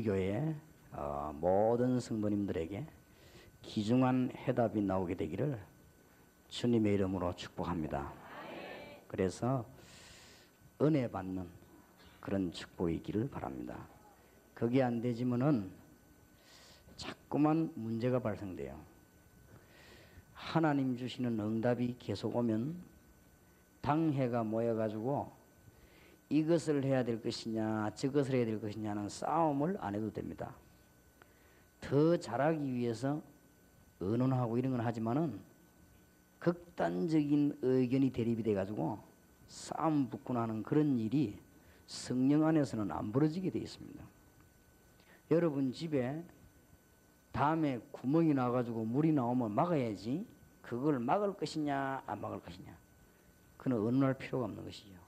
우리 교회 모든 성도님들에게 귀중한 해답이 나오게 되기를 주님의 이름으로 축복합니다. 그래서 은혜 받는 그런 축복이기를 바랍니다. 그게 안 되지만은 자꾸만 문제가 발생돼요. 하나님 주시는 응답이 계속 오면 당회가 모여가지고 이것을 해야 될 것이냐 저것을 해야 될 것이냐는 싸움을 안 해도 됩니다. 더 잘하기 위해서 의논하고 이런 건 하지만은 극단적인 의견이 대립이 돼가지고 싸움 붙고 나는 그런 일이 성령 안에서는 안 벌어지게 되어 있습니다. 여러분 집에 다음에 구멍이 나가지고 물이 나오면 막아야지 그걸 막을 것이냐 안 막을 것이냐 그는 의논할 필요가 없는 것이죠.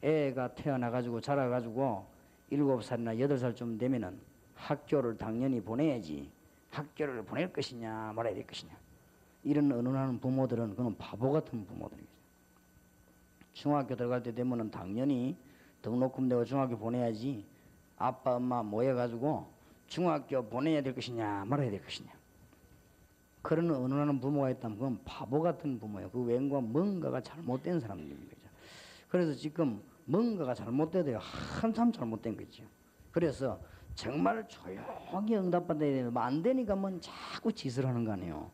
애가 태어나가지고 자라가지고 7살이나 8살쯤 되면은 학교를 당연히 보내야지 학교를 보낼 것이냐 말아야 될 것이냐 이런 의논하는 부모들은 그는 바보 같은 부모들입니다. 중학교 들어갈 때 되면은 당연히 등록금 내고 중학교 보내야지 아빠 엄마 모여가지고 중학교 보내야 될 것이냐 말아야 될 것이냐 그런 의논하는 부모가 있다면 그건 바보 같은 부모예요. 그 외과 뭔가가 잘못된 사람들입니다. 그래서 지금 뭔가가 잘못돼도 한참 잘못된 거죠. 그래서 정말 조용히 응답받아야 되는데 안 되니까 뭐 자꾸 짓을 하는 거 아니에요.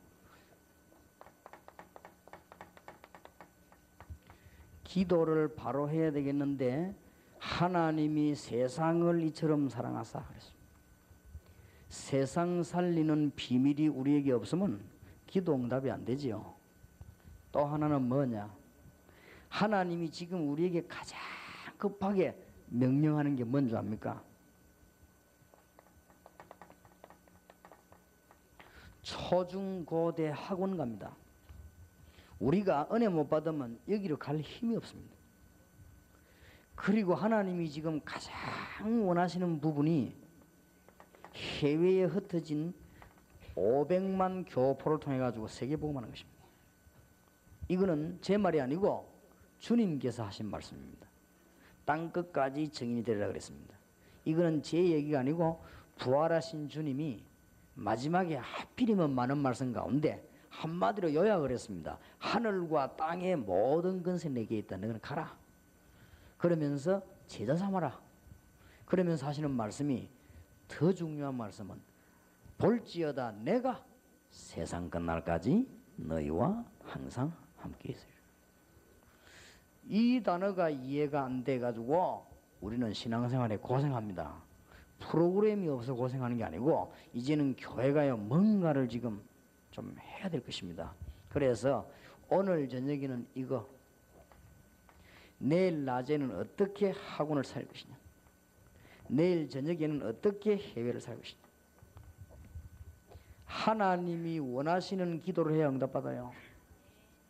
기도를 바로 해야 되겠는데 하나님이 세상을 이처럼 사랑하사 그랬습니다. 세상 살리는 비밀이 우리에게 없으면 기도 응답이 안 되지요. 또 하나는 뭐냐? 하나님이 지금 우리에게 가장 급하게 명령하는 게 뭔지 압니까? 초중고대 학원 갑니다. 우리가 은혜 못 받으면 여기로 갈 힘이 없습니다. 그리고 하나님이 지금 가장 원하시는 부분이 해외에 흩어진 500만 교포를 통해 가지고 세계복음하는 것입니다. 이거는 제 말이 아니고 주님께서 하신 말씀입니다. 땅끝까지 증인이 되리라 그랬습니다. 이거는 제 얘기가 아니고 부활하신 주님이 마지막에 하필이면 많은 말씀 가운데 한마디로 요약을 했습니다. 하늘과 땅의 모든 권세 내게 있다. 너는 가라. 그러면서 제자 삼아라. 그러면서 하시는 말씀이 더 중요한 말씀은 볼지어다 내가 세상 끝날까지 너희와 항상 함께 있으리라. 이 단어가 이해가 안 돼가지고 우리는 신앙생활에 고생합니다. 프로그램이 없어 고생하는 게 아니고 이제는 교회가요 뭔가를 지금 좀 해야 될 것입니다. 그래서 오늘 저녁에는 이거 내일 낮에는 어떻게 학원을 살 것이냐 내일 저녁에는 어떻게 해외를 살 것이냐 하나님이 원하시는 기도를 해야 응답받아요.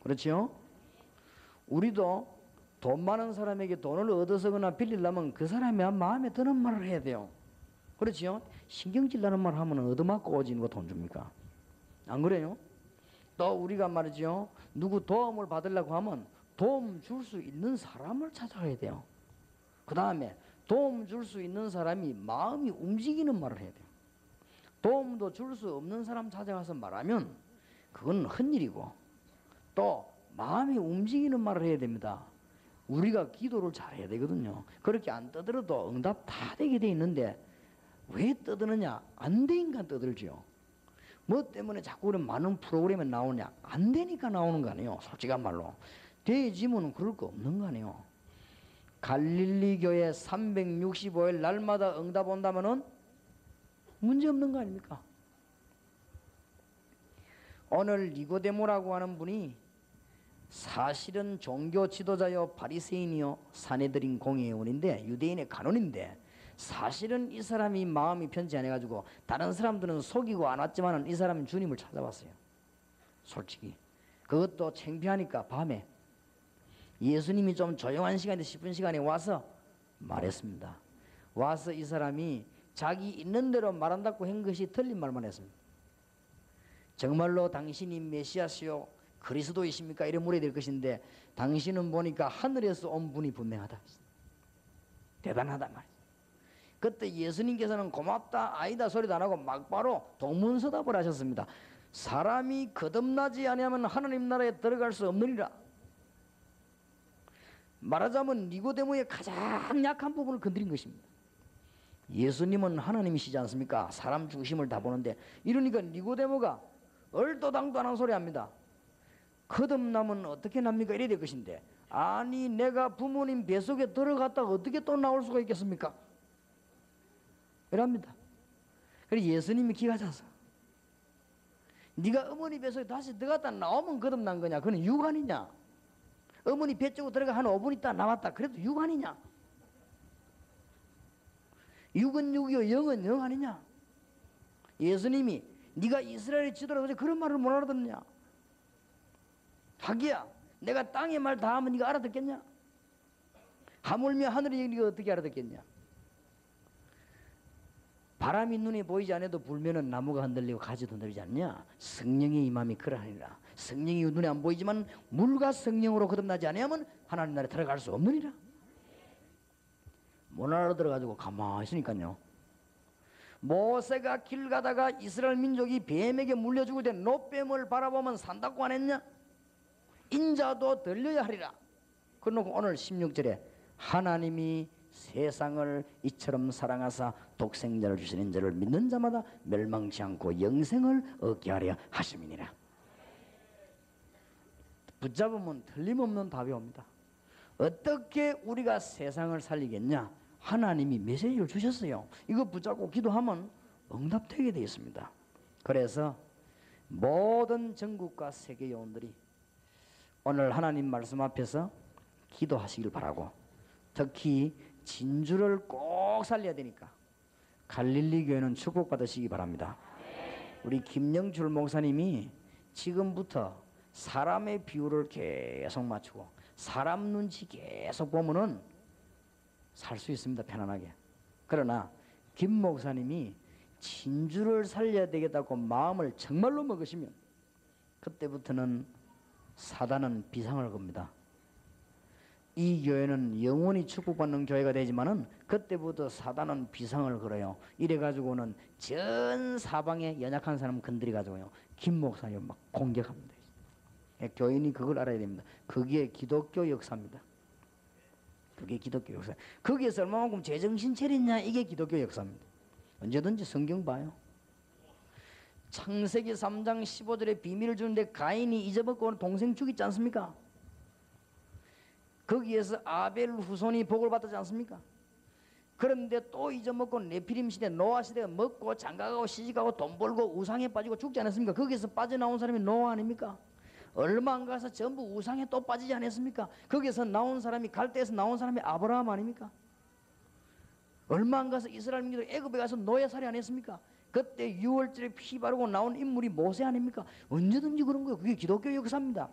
그렇죠? 우리도 돈 많은 사람에게 돈을 얻어서거나 빌리려면 그 사람의 마음에 드는 말을 해야 돼요. 그렇죠? 신경질 나는 말 하면 얻어맞고 오지 누가 돈 줍니까? 안 그래요? 또 우리가 말이죠. 누구 도움을 받으려고 하면 도움 줄 수 있는 사람을 찾아가야 돼요. 그 다음에 도움 줄 수 있는 사람이 마음이 움직이는 말을 해야 돼요. 도움도 줄 수 없는 사람 찾아가서 말하면 그건 헛일이고 또 마음이 움직이는 말을 해야 됩니다. 우리가 기도를 잘해야 되거든요. 그렇게 안 떠들어도 응답 다 되게 돼 있는데 왜 떠드느냐? 안 되니까 떠들죠. 뭐 때문에 자꾸 그런 많은 프로그램에 나오냐? 안 되니까 나오는 거 아니에요. 솔직한 말로. 되지면 그럴 거 없는 거 아니에요. 갈릴리 교회 365일 날마다 응답 온다면은 문제 없는 거 아닙니까? 오늘 니고데모라고 하는 분이 사실은 종교 지도자요 바리새인이요 사내들인 공회의원인데 유대인의 간원인데 사실은 이 사람이 마음이 편치 않아 가지고 다른 사람들은 속이고 안 왔지만은 이 사람은 주님을 찾아왔어요. 솔직히 그것도 창피하니까 밤에 예수님이 좀 조용한 시간에 10분 시간에 와서 말했습니다. 와서 이 사람이 자기 있는 대로 말한다고 한 것이 틀린 말만 했습니다. 정말로 당신이 메시아시요 그리스도이십니까? 이래 물어야 될 것인데 당신은 보니까 하늘에서 온 분이 분명하다. 대단하단 말이죠. 그때 예수님께서는 고맙다 아니다 소리도 안 하고 막바로 동문서답을 하셨습니다. 사람이 거듭나지 아니하면 하나님 나라에 들어갈 수 없느니라. 말하자면 니고데모의 가장 약한 부분을 건드린 것입니다. 예수님은 하나님이시지 않습니까? 사람 중심을 다 보는데, 이러니까 니고데모가 얼도당도 안 하는 소리 합니다. 거듭나면 어떻게 납니까? 이래야 될 것인데, 아니 내가 부모님 뱃속에 들어갔다가 어떻게 또 나올 수가 있겠습니까? 이랍니다. 그래서 예수님이 기가 차서, 네가 어머니 뱃속에 다시 들어갔다 나오면 거듭난 거냐? 그건 육안이냐? 어머니 뱃 쪽으로 들어가 한 5분 있다 나왔다 그래도 육안이냐? 육은 육이요 영은 영 아니냐? 예수님이 네가 이스라엘의 지도라고 어제 그런 말을 못 알아듣느냐? 하기야 내가 땅의 말 다 하면 네가 알아듣겠냐? 하물며 하늘의 얘기가 어떻게 알아듣겠냐? 바람이 눈에 보이지 않아도 불면은 나무가 흔들리고 가지도 흔들리지 않냐? 성령의 임함이 그러하니라. 성령이 눈에 안 보이지만 물과 성령으로 거듭나지 아니하면 하나님 나라에 들어갈 수 없느니라. 못 알아들어가지고 가만히 있으니까요. 모세가 길 가다가 이스라엘 민족이 뱀에게 물려 죽을 때 노뱀을 바라보면 산다고 안 했냐? 인자도 들려야 하리라. 그러고 오늘 16절에 하나님이 세상을 이처럼 사랑하사 독생자를 주시는 자를 믿는 자마다 멸망치 않고 영생을 얻게 하려 하심이니라. 붙잡으면 틀림없는 답이 옵니다. 어떻게 우리가 세상을 살리겠냐? 하나님이 메시지를 주셨어요. 이거 붙잡고 기도하면 응답되게 되어 있습니다. 그래서 모든 전국과 세계 요원들이 오늘 하나님 말씀 앞에서 기도하시길 바라고, 특히 진주를 꼭 살려야 되니까 갈릴리 교회는 축복받으시기 바랍니다. 우리 김영출 목사님이 지금부터 사람의 비율을 계속 맞추고 사람 눈치 계속 보면은 살 수 있습니다. 편안하게. 그러나 김 목사님이 진주를 살려야 되겠다고 마음을 정말로 먹으시면 그때부터는 사단은 비상을 겁니다. 이 교회는 영원히 축복받는 교회가 되지만은 그때부터 사단은 비상을 걸어요. 이래가지고는 전 사방에 연약한 사람 건드려가지고요 김 목사님 막 공격합니다. 교인이 그걸 알아야 됩니다. 그게 기독교 역사입니다. 그게 기독교 역사. 거기에서 얼마만큼 제정신 차렸냐? 이게 기독교 역사입니다. 언제든지 성경 봐요. 창세기 3장 15절에 비밀을 주는데 가인이 잊어먹고 동생 죽이지 않습니까? 거기에서 아벨 후손이 복을 받지 않습니까? 그런데 또 잊어먹고 네피림 시대 노아 시대가 먹고 장가가고 시집가고 돈 벌고 우상에 빠지고 죽지 않았습니까? 거기에서 빠져나온 사람이 노아 아닙니까? 얼마 안 가서 전부 우상에 또 빠지지 않았습니까? 거기에서 나온 사람이 갈대에서 나온 사람이 아브라함 아닙니까? 얼마 안 가서 이스라엘 민족이 애굽에 가서 노예살이 안 했습니까? 그때 6월절에 피 바르고 나온 인물이 모세 아닙니까? 언제든지 그런 거예요. 그게 기독교 역사입니다.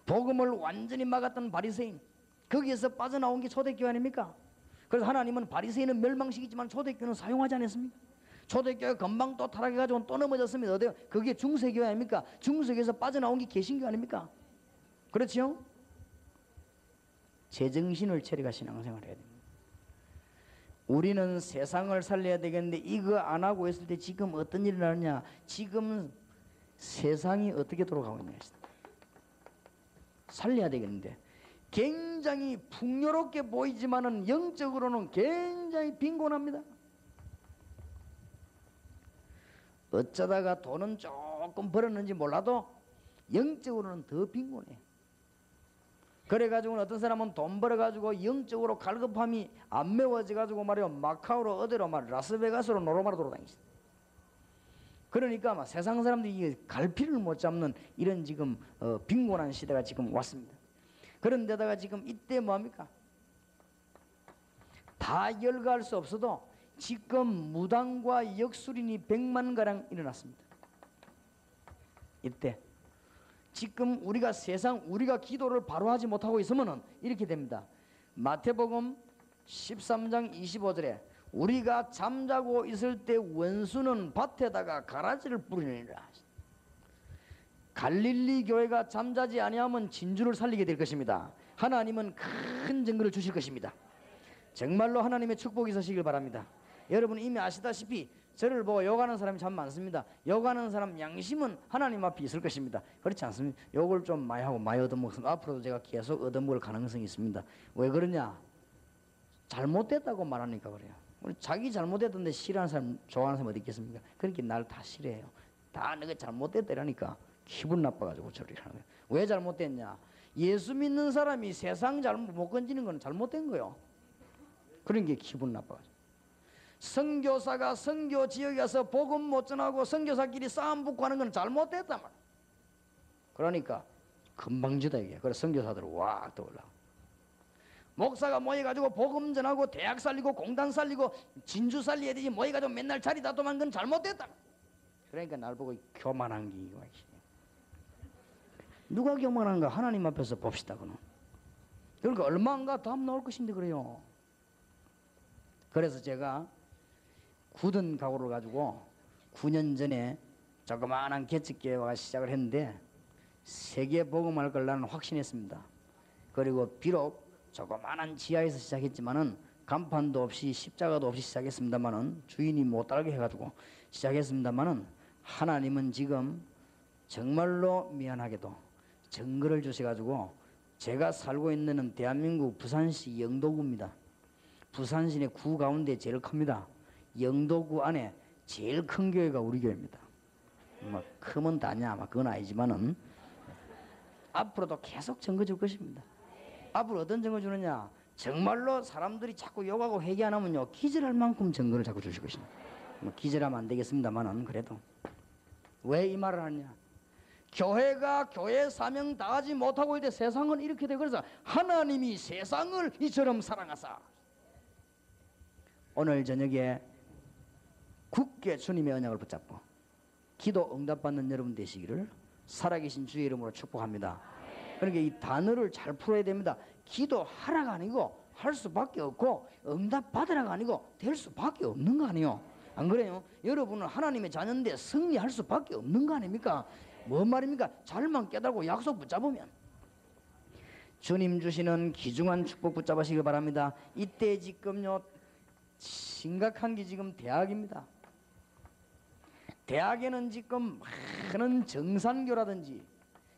복음을 완전히 막았던 바리새인, 거기에서 빠져나온 게 초대교회 아닙니까? 그래서 하나님은 바리새인은 멸망시키지만 초대교회는 사용하지 않았습니까? 초대교회 금방 또 타락해가지고 또 넘어졌습니다. 어때요? 그게 중세교회 아닙니까? 중세교회에서 빠져나온 게 개신교회 아닙니까? 그렇죠? 제정신을 차리가 신앙생활을 해야 됩니다. 우리는 세상을 살려야 되겠는데 이거 안 하고 있을 때 지금 어떤 일이 나느냐? 지금 세상이 어떻게 돌아가고 있냐? 살려야 되겠는데 굉장히 풍요롭게 보이지만은 영적으로는 굉장히 빈곤합니다. 어쩌다가 돈은 조금 벌었는지 몰라도 영적으로는 더 빈곤해. 그래가지고 어떤 사람은 돈 벌어가지고 영적으로 갈급함이 안 메워져가지고 말이요 마카오로 어디로 말 라스베가스로 노로마로 돌아다니시다. 그러니까 막 세상 사람들이 이게 갈피를 못 잡는 이런 지금 빈곤한 시대가 지금 왔습니다. 그런데다가 지금 이때 뭐합니까? 다 열거할 수 없어도 지금 무당과 역술인이 100만 가량 일어났습니다. 이때 지금 우리가 우리가 기도를 바로 하지 못하고 있으면은 이렇게 됩니다. 마태복음 13장 25절에 우리가 잠자고 있을 때 원수는 밭에다가 가라지를 뿌리느니라. 갈릴리 교회가 잠자지 아니하면 진주를 살리게 될 것입니다. 하나님은 큰 증거를 주실 것입니다. 정말로 하나님의 축복이 있으시길 바랍니다. 여러분 이미 아시다시피 저를 보고 욕하는 사람이 참 많습니다. 욕하는 사람 양심은 하나님 앞에 있을 것입니다. 그렇지 않습니까? 욕을 좀 많이 하고 많이 얻어먹으면 앞으로도 제가 계속 얻어먹을 가능성이 있습니다. 왜 그러냐? 잘못됐다고 말하니까 그래요. 자기 잘못했던데 싫어하는 사람, 좋아하는 사람 어디 있겠습니까? 그러니까 날 다 싫어해요. 다 내가 잘못됐다라니까 기분 나빠가지고 저리 하는 거예요. 왜 잘못됐냐? 예수 믿는 사람이 세상 잘못 못 건지는 건 잘못된 거예요. 그런 게 기분 나빠가지고. 선교사가 선교 지역에 가서 복음 못 전하고 선교사끼리 싸움 붙고 하는 건 잘못됐단 말이야. 그러니까 금방지다 이게. 그래서 선교사들 와 떠올라. 목사가 모여가지고 복음 전하고 대학 살리고 공단 살리고 진주 살려야 되지 모여가지고 맨날 자리 다툼한 건 잘못됐다. 그러니까 날 보고 교만한 게 이거. 누가 교만한가? 하나님 앞에서 봅시다 그는. 그러니까 얼마 안 가 답 나올 것인데 그래요. 그래서 제가 굳은 각오를 가지고 9년 전에 조그마한 개척교회와 시작을 했는데 세계 복음할 걸 나는 확신했습니다. 그리고 비록 조그마한 지하에서 시작했지만은 간판도 없이 십자가도 없이 시작했습니다만은 주인이 못 따르게 해가지고 시작했습니다만은 하나님은 지금 정말로 미안하게도 증거를 주셔가지고 제가 살고 있는 대한민국 부산시 영도구입니다. 부산시 내 구 가운데 제일 큽니다. 영도구 안에 제일 큰 교회가 우리 교회입니다. 뭐 크면 다냐, 막 그건 아니지만은 앞으로도 계속 증거 줄 것입니다. 앞으로 어떤 증거 주느냐? 정말로 사람들이 자꾸 욕하고 회개 안 하면요 기절할 만큼 증거를 자꾸 주실 것입니다. 뭐 기절하면 안 되겠습니다만은 그래도 왜 이 말을 하냐? 교회가 교회 사명 다하지 못하고 있는데 세상은 이렇게 되고 그래서 하나님이 세상을 이처럼 사랑하사 오늘 저녁에 굳게 주님의 언약을 붙잡고 기도 응답받는 여러분 되시기를 살아계신 주의 이름으로 축복합니다. 그러니까 이 단어를 잘 풀어야 됩니다. 기도하라가 아니고 할 수밖에 없고 응답받으라가 아니고 될 수밖에 없는 거 아니에요. 안 그래요? 여러분은 하나님의 자녀인데 승리할 수밖에 없는 거 아닙니까? 뭔 말입니까? 잘만 깨달고 약속 붙잡으면 주님 주시는 귀중한 축복 붙잡으시기 바랍니다. 이때 지금요 심각한 게 지금 대학입니다. 대학에는 지금 많은 정산교라든지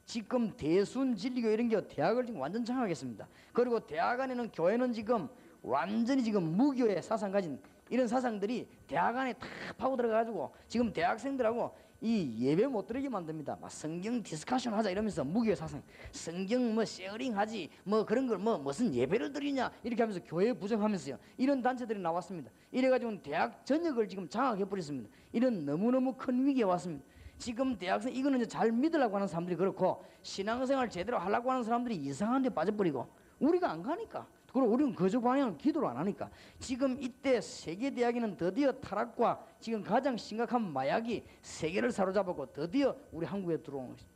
지금 대순 진리교 이런 게 대학을 지금 완전 장악했습니다. 그리고 대학 안에는 교회는 지금 완전히 지금 무교의 사상 가진 이런 사상들이 대학 안에 다 파고 들어가가지고 지금 대학생들하고 이 예배 못 들게 만듭니다. 막 성경 디스커션 하자 이러면서 무교의 사상, 성경 뭐 쉐어링 하지 뭐 그런 걸 뭐 무슨 예배를 드리냐 이렇게 하면서 교회 부정하면서요. 이런 단체들이 나왔습니다. 이래가지고 대학 전역을 지금 장악해 버렸습니다. 이런 너무너무 큰 위기에 왔습니다. 지금 대학생 이거는 이제 잘 믿으려고 하는 사람들이 그렇고 신앙생활 제대로 하려고 하는 사람들이 이상한 데 빠져버리고 우리가 안 가니까 그리고 우리는 거저 방향을 기도를 안 하니까 지금 이때 세계대학에는 드디어 타락과 지금 가장 심각한 마약이 세계를 사로잡았고 드디어 우리 한국에 들어온 것입니다.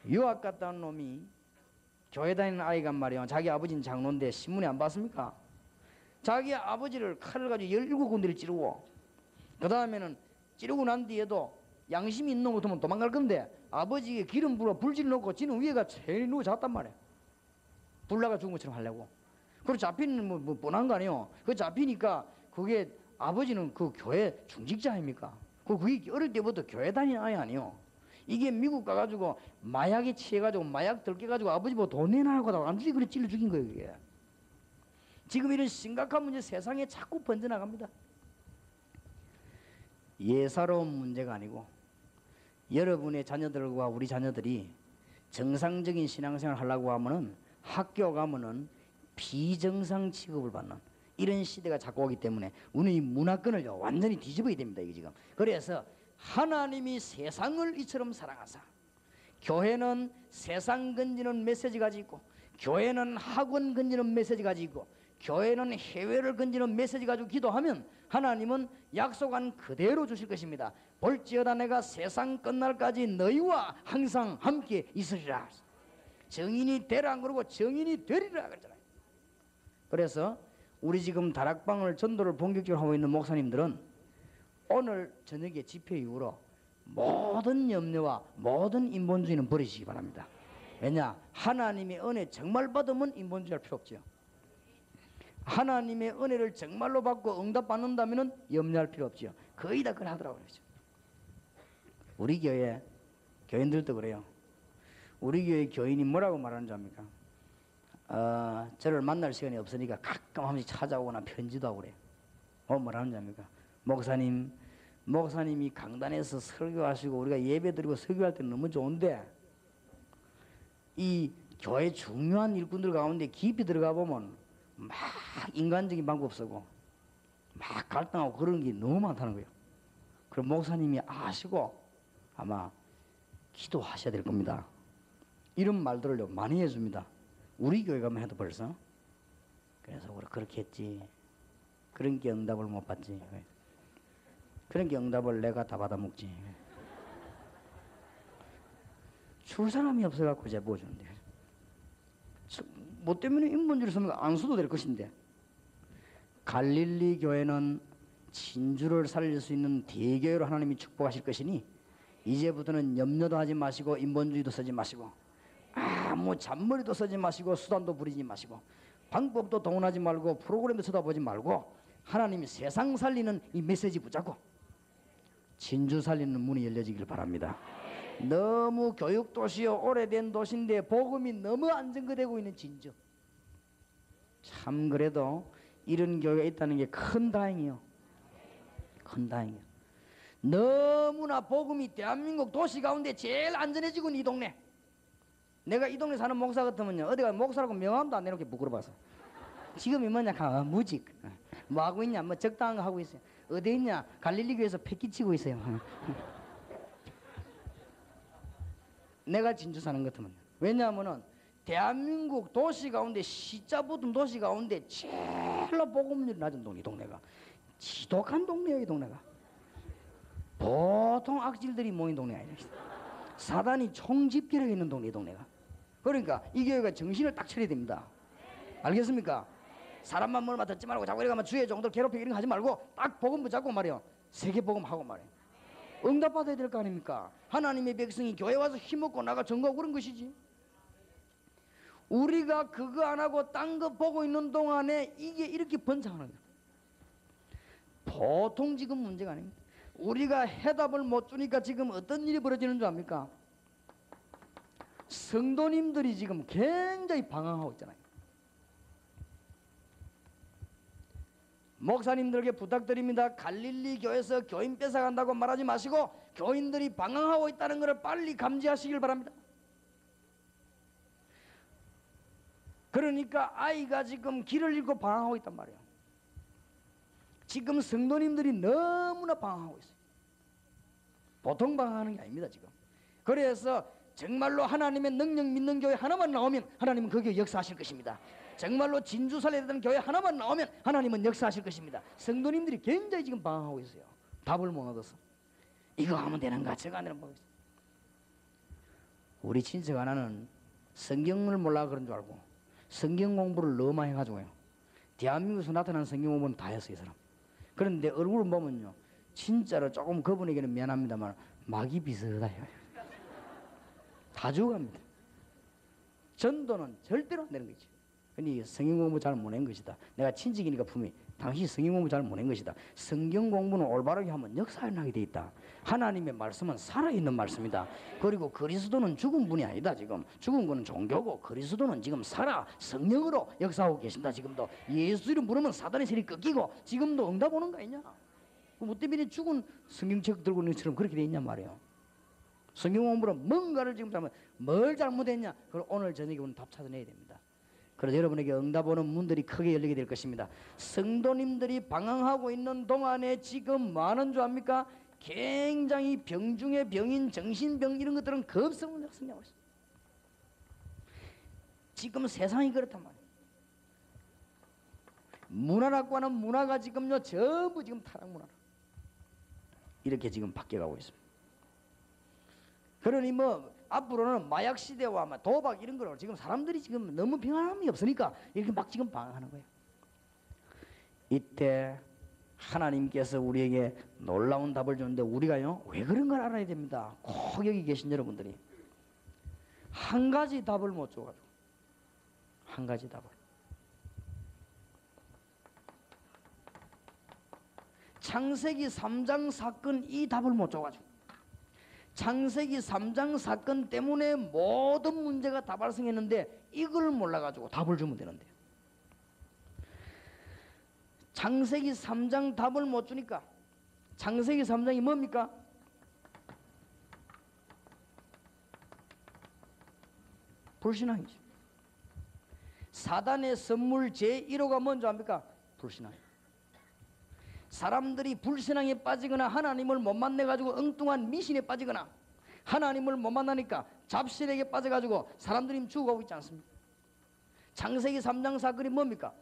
유학 갔다 온 놈이 교회 다니는 아이가 말이야 자기 아버지는 장로인데 신문에 안 봤습니까? 자기 아버지를 칼을 가지고 17군데를 찌르고 그 다음에는 찌르고 난 뒤에도 양심이 있는 놈 같으면 도망갈 건데 아버지에게 기름 부어 불질 넣고 지는 위에가 제일 누워 잤단 말이야. 불나가 죽은 것처럼 하려고. 그리고 잡히는 뭐 뻔한 거 아니에요. 그 잡히니까 그게 아버지는 그 교회 중직자 아닙니까? 그게 어릴 때부터 교회 다니는 아이 아니에요. 이게 미국 가가지고 마약에 취해가지고 마약 들깨가지고 아버지 뭐 돈 내놔라고 하다가 완전히 그래 찔러 죽인 거예요. 그게. 지금 이런 심각한 문제 세상에 자꾸 번져나갑니다. 예사로운 문제가 아니고 여러분의 자녀들과 우리 자녀들이 정상적인 신앙생활을 하려고 하면은 학교 가면은 비정상 취급을 받는 이런 시대가 자꾸 오기 때문에 우리 이 문화권을 완전히 뒤집어야 됩니다. 이게 지금. 그래서 하나님이 세상을 이처럼 사랑하사 교회는 세상 건지는 메시지 가지고 있고 교회는 학원 건지는 메시지 가지고 있고 교회는 해외를 건지는 메시지 가지고 기도하면 하나님은 약속한 그대로 주실 것입니다. 볼지어다 내가 세상 끝날까지 너희와 항상 함께 있으리라. 정인이 되라 안 그러고 정인이 되리라 그러잖아요. 그래서 우리 지금 다락방을 전도를 본격적으로 하고 있는 목사님들은 오늘 저녁에 집회 이후로 모든 염려와 모든 인본주의는 버리시기 바랍니다. 왜냐? 하나님의 은혜 정말 받으면 인본주의 할 필요 없죠. 하나님의 은혜를 정말로 받고 응답받는다면 염려할 필요 없지요. 거의 다 그걸 하더라고요. 우리 교회 교인들도 그래요. 우리 교회 교인이 뭐라고 말하는 줄 압니까? 저를 만날 시간이 없으니까 가끔 한 번씩 찾아오거나 편지도 하고 그래요. 뭐라는 줄 압니까? 목사님이 강단에서 설교하시고 우리가 예배드리고 설교할 때는 너무 좋은데 이 교회 중요한 일꾼들 가운데 깊이 들어가 보면 막 인간적인 방법 쓰고 막 갈등하고 그런 게 너무 많다는 거예요. 그럼 목사님이 아시고 아마 기도하셔야 될 겁니다. 이런 말들을 많이 해줍니다. 우리 교회 가면 해도 벌써. 그래서 우리 그렇게 했지. 그런 게 응답을 못 받지. 그런 게 응답을 내가 다 받아먹지. 줄 사람이 없어갖고 제가 보여주는데. 뭐 때문에 인본주의를 쓰면 안 써도 될 것인데. 갈릴리 교회는 진주를 살릴 수 있는 대교회로 하나님이 축복하실 것이니 이제부터는 염려도 하지 마시고 인본주의도 쓰지 마시고 아무 잔머리도 쓰지 마시고 수단도 부리지 마시고 방법도 동원하지 말고 프로그램도 쳐다보지 말고 하나님이 세상 살리는 이 메시지 붙잡고 진주 살리는 문이 열려지길 바랍니다. 너무 교육도시요 오래된 도시인데 복음이 너무 안정되고 있는 진주. 참 그래도 이런 교회가 있다는 게 큰 다행이요. 큰 다행이요. 너무나 복음이 대한민국 도시 가운데 제일 안전해지고 있는 이 동네. 내가 이 동네 사는 목사 같으면요 어디가 목사라고 명함도 안 내놓게 부끄러워서 지금이 뭐냐 무직 뭐 하고 있냐 뭐 적당한 거 하고 있어요. 어디 있냐 갈릴리 교회에서 패기 치고 있어요. 내가 진주 사는 것 같으면 왜냐하면은 대한민국 도시 가운데 시자 붙은 도시 가운데 제일로 복음률이 낮은 동네 이 동네가 지독한 동네예요. 이 동네가 보통 악질들이 모인 동네가 아니라 사단이 총집결해 있는 동네 이 동네가. 그러니까 이 교회가 정신을 딱 차려야 됩니다. 알겠습니까? 사람만 말만 듣지 말고 자꾸 이러면 주의 종들 괴롭히고 이런 거 하지 말고 딱 복음 붙잡고 말이요 세계 복음 하고 말이요 응답받아야 될 거 아닙니까? 하나님의 백성이 교회 와서 힘없고 나가 전거하고 그런 것이지. 우리가 그거 안 하고 딴 거 보고 있는 동안에 이게 이렇게 번창하는 거예요. 보통 지금 문제가 아닙니다. 우리가 해답을 못 주니까 지금 어떤 일이 벌어지는 줄 압니까? 성도님들이 지금 굉장히 방황하고 있잖아요. 목사님들에게 부탁드립니다. 갈릴리 교회에서 교인 뺏어간다고 말하지 마시고 교인들이 방황하고 있다는 것을 빨리 감지하시길 바랍니다. 그러니까 아이가 지금 길을 잃고 방황하고 있단 말이에요. 지금 성도님들이 너무나 방황하고 있어요. 보통 방황하는 게 아닙니다 지금. 그래서 정말로 하나님의 능력 믿는 교회 하나만 나오면 하나님은 거기에 역사하실 것입니다. 정말로 진주 살려야 되는 교회 하나만 나오면 하나님은 역사하실 것입니다. 성도님들이 굉장히 지금 방황하고 있어요. 답을 못 얻어서 이거 하면 되는가 저거 안 되는가. 우리 친척 하나는 성경을 몰라 그런 줄 알고 성경 공부를 너무 많이 해가지고요 대한민국에서 나타난 성경 공부는 다 했어요 이 사람. 그런데 얼굴을 보면요 진짜로 조금 그분에게는 미안합니다만 마귀 비슷해요. 다 죽어갑니다. 전도는 절대로 안 되는 거지. 근데 성경 공부 잘 못한 것이다. 내가 친척이니까 분명히 당신이 성경 공부 잘 못한 것이다. 성경 공부는 올바르게 하면 역사에 나게 돼 있다. 하나님의 말씀은 살아있는 말씀이다. 그리고 그리스도는 죽은 분이 아니다. 지금 죽은 거는 종교고 그리스도는 지금 살아 성령으로 역사하고 계신다. 지금도 예수 이름 부르면 사단의 세력이 꺾이고 지금도 응답 오는 거 아니냐. 뭐 때문에 죽은 성경책 들고 있는 것처럼 그렇게 돼 있냔 말이에요. 성경 공부는 뭔가를 지금 잘못 뭘 잘못했냐 그걸 오늘 저녁에 오늘 답 찾아내야 됩니다. 그래서 여러분에게 응답 오는 문들이 크게 열리게 될 것입니다. 성도님들이 방황하고 있는 동안에 지금 뭐 하는 줄 압니까? 굉장히 병 중에 병인 정신병 이런 것들은 급성을 승리하고 있어요. 지금 세상이 그렇단 말이에요. 문화락과는 문화가 지금요 전부 지금 타락 문화로 이렇게 지금 바뀌어가고 있습니다. 그러니 뭐 앞으로는 마약 시대와 도박 이런 거로 지금 사람들이 지금 너무 평안함이 없으니까 이렇게 막 지금 방황하는 거예요. 이때 하나님께서 우리에게 놀라운 답을 주는데 우리가요 왜 그런 걸 알아야 됩니다. 꼭 여기 계신 여러분들이 한 가지 답을 못 줘가지고 한 가지 답을 창세기 3장 사건 이 답을 못 줘가지고 창세기 3장 사건 때문에 모든 문제가 다 발생했는데 이걸 몰라가지고 답을 주면 되는데 창세기 3장 답을 못 주니까 창세기 3장이 뭡니까? 불신앙이죠. 사단의 선물 제1호가 뭔지 압니까? 불신앙. 사람들이 불신앙에 빠지거나 하나님을 못 만나가지고 엉뚱한 미신에 빠지거나 하나님을 못 만나니까 잡신에게 빠져가지고 사람들이 죽어가고 있지 않습니까? 창세기 3장 사건이 뭡니까?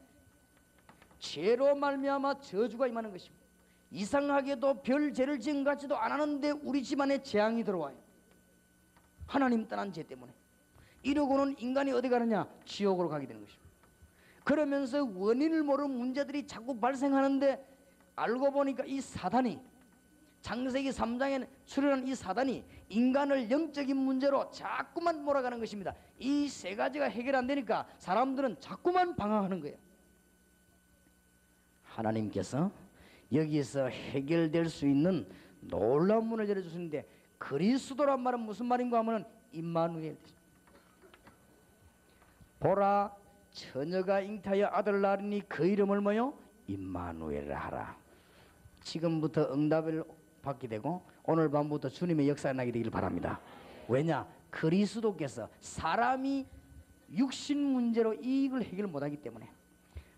죄로 말미암아 저주가 임하는 것입니다. 이상하게도 별 죄를 지은 것 같지도 않았는데 우리 집안에 재앙이 들어와요. 하나님 떠난 죄 때문에. 이러고는 인간이 어디 가느냐? 지옥으로 가게 되는 것입니다. 그러면서 원인을 모르는 문제들이 자꾸 발생하는데 알고 보니까 이 사단이 창세기 3장에 출현한 이 사단이 인간을 영적인 문제로 자꾸만 몰아가는 것입니다. 이 세 가지가 해결 안 되니까 사람들은 자꾸만 방황하는 거예요. 하나님께서 여기에서 해결될 수 있는 놀라운 문을 열어주시는데 그리스도란 말은 무슨 말인가 하면 임마누엘. 보라 처녀가 잉타하여 아들 낳으니 그 이름을 뭐요? 임마누엘을 하라. 지금부터 응답을 받게 되고 오늘 밤부터 주님의 역사가 나게 되기를 바랍니다. 왜냐? 그리스도께서 사람이 육신 문제로 이걸 해결 못하기 때문에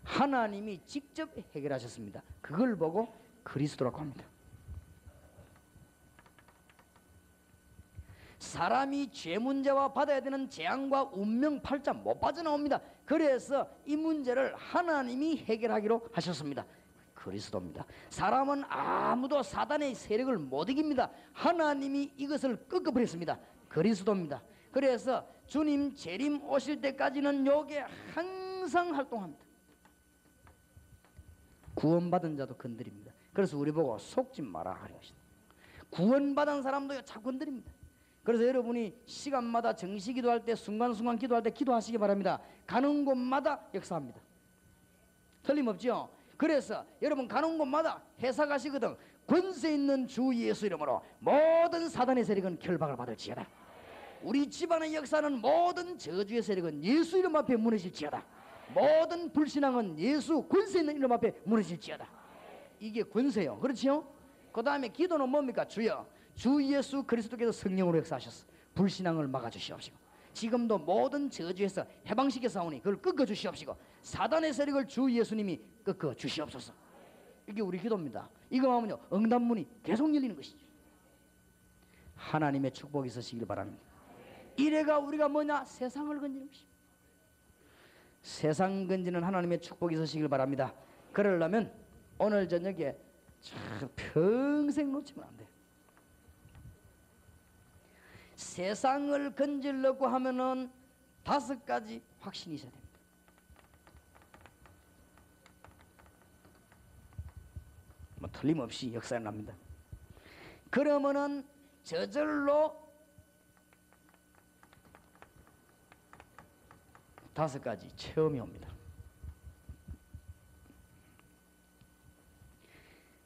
하나님이 직접 해결하셨습니다. 그걸 보고 그리스도라고 합니다. 사람이 죄 문제와 받아야 되는 재앙과 운명 팔자 못 빠져나옵니다. 그래서 이 문제를 하나님이 해결하기로 하셨습니다. 그리스도입니다. 사람은 아무도 사단의 세력을 못 이깁니다. 하나님이 이것을 꺾어버렸습니다. 그리스도입니다. 그래서 주님 재림 오실 때까지는 요게 항상 활동합니다. 구원받은 자도 건드립니다. 그래서 우리 보고 속지 마라 하는 것입니다. 구원받은 사람도 자꾸 건드립니다. 그래서 여러분이 시간마다 정시 기도할 때 순간순간 기도할 때 기도하시기 바랍니다. 가는 곳마다 역사합니다. 틀림없죠? 그래서 여러분 가는 곳마다 회사 가시거든 권세 있는 주 예수 이름으로 모든 사단의 세력은 결박을 받을지어다. 우리 집안의 역사는 모든 저주의 세력은 예수 이름 앞에 무너질지어다. 모든 불신앙은 예수 권세 있는 이름 앞에 무너질지어다. 이게 권세요. 그렇지요? 그 다음에 기도는 뭡니까? 주여 주 예수 그리스도께서 성령으로 역사하셨어. 불신앙을 막아주시옵시고 지금도 모든 저주에서 해방시켜 싸우니 그걸 꺾어주시옵시고 사단의 세력을 주 예수님이 꺾어주시옵소서. 이게 우리 기도입니다. 이거 하면요 응답문이 계속 열리는 것이죠. 하나님의 축복이 있으시길 바랍니다. 이래가 우리가 뭐냐? 세상을 건지는 것입니다. 세상 건지는 하나님의 축복이 있으시길 바랍니다. 그러려면 오늘 저녁에 참 평생 놓치면 안 돼요. 세상을 건지려고 하면은 5가지 확신이 있어야 됩니다. 뭐 틀림없이 역사가 납니다. 그러면은 저절로 5가지 체험이 옵니다.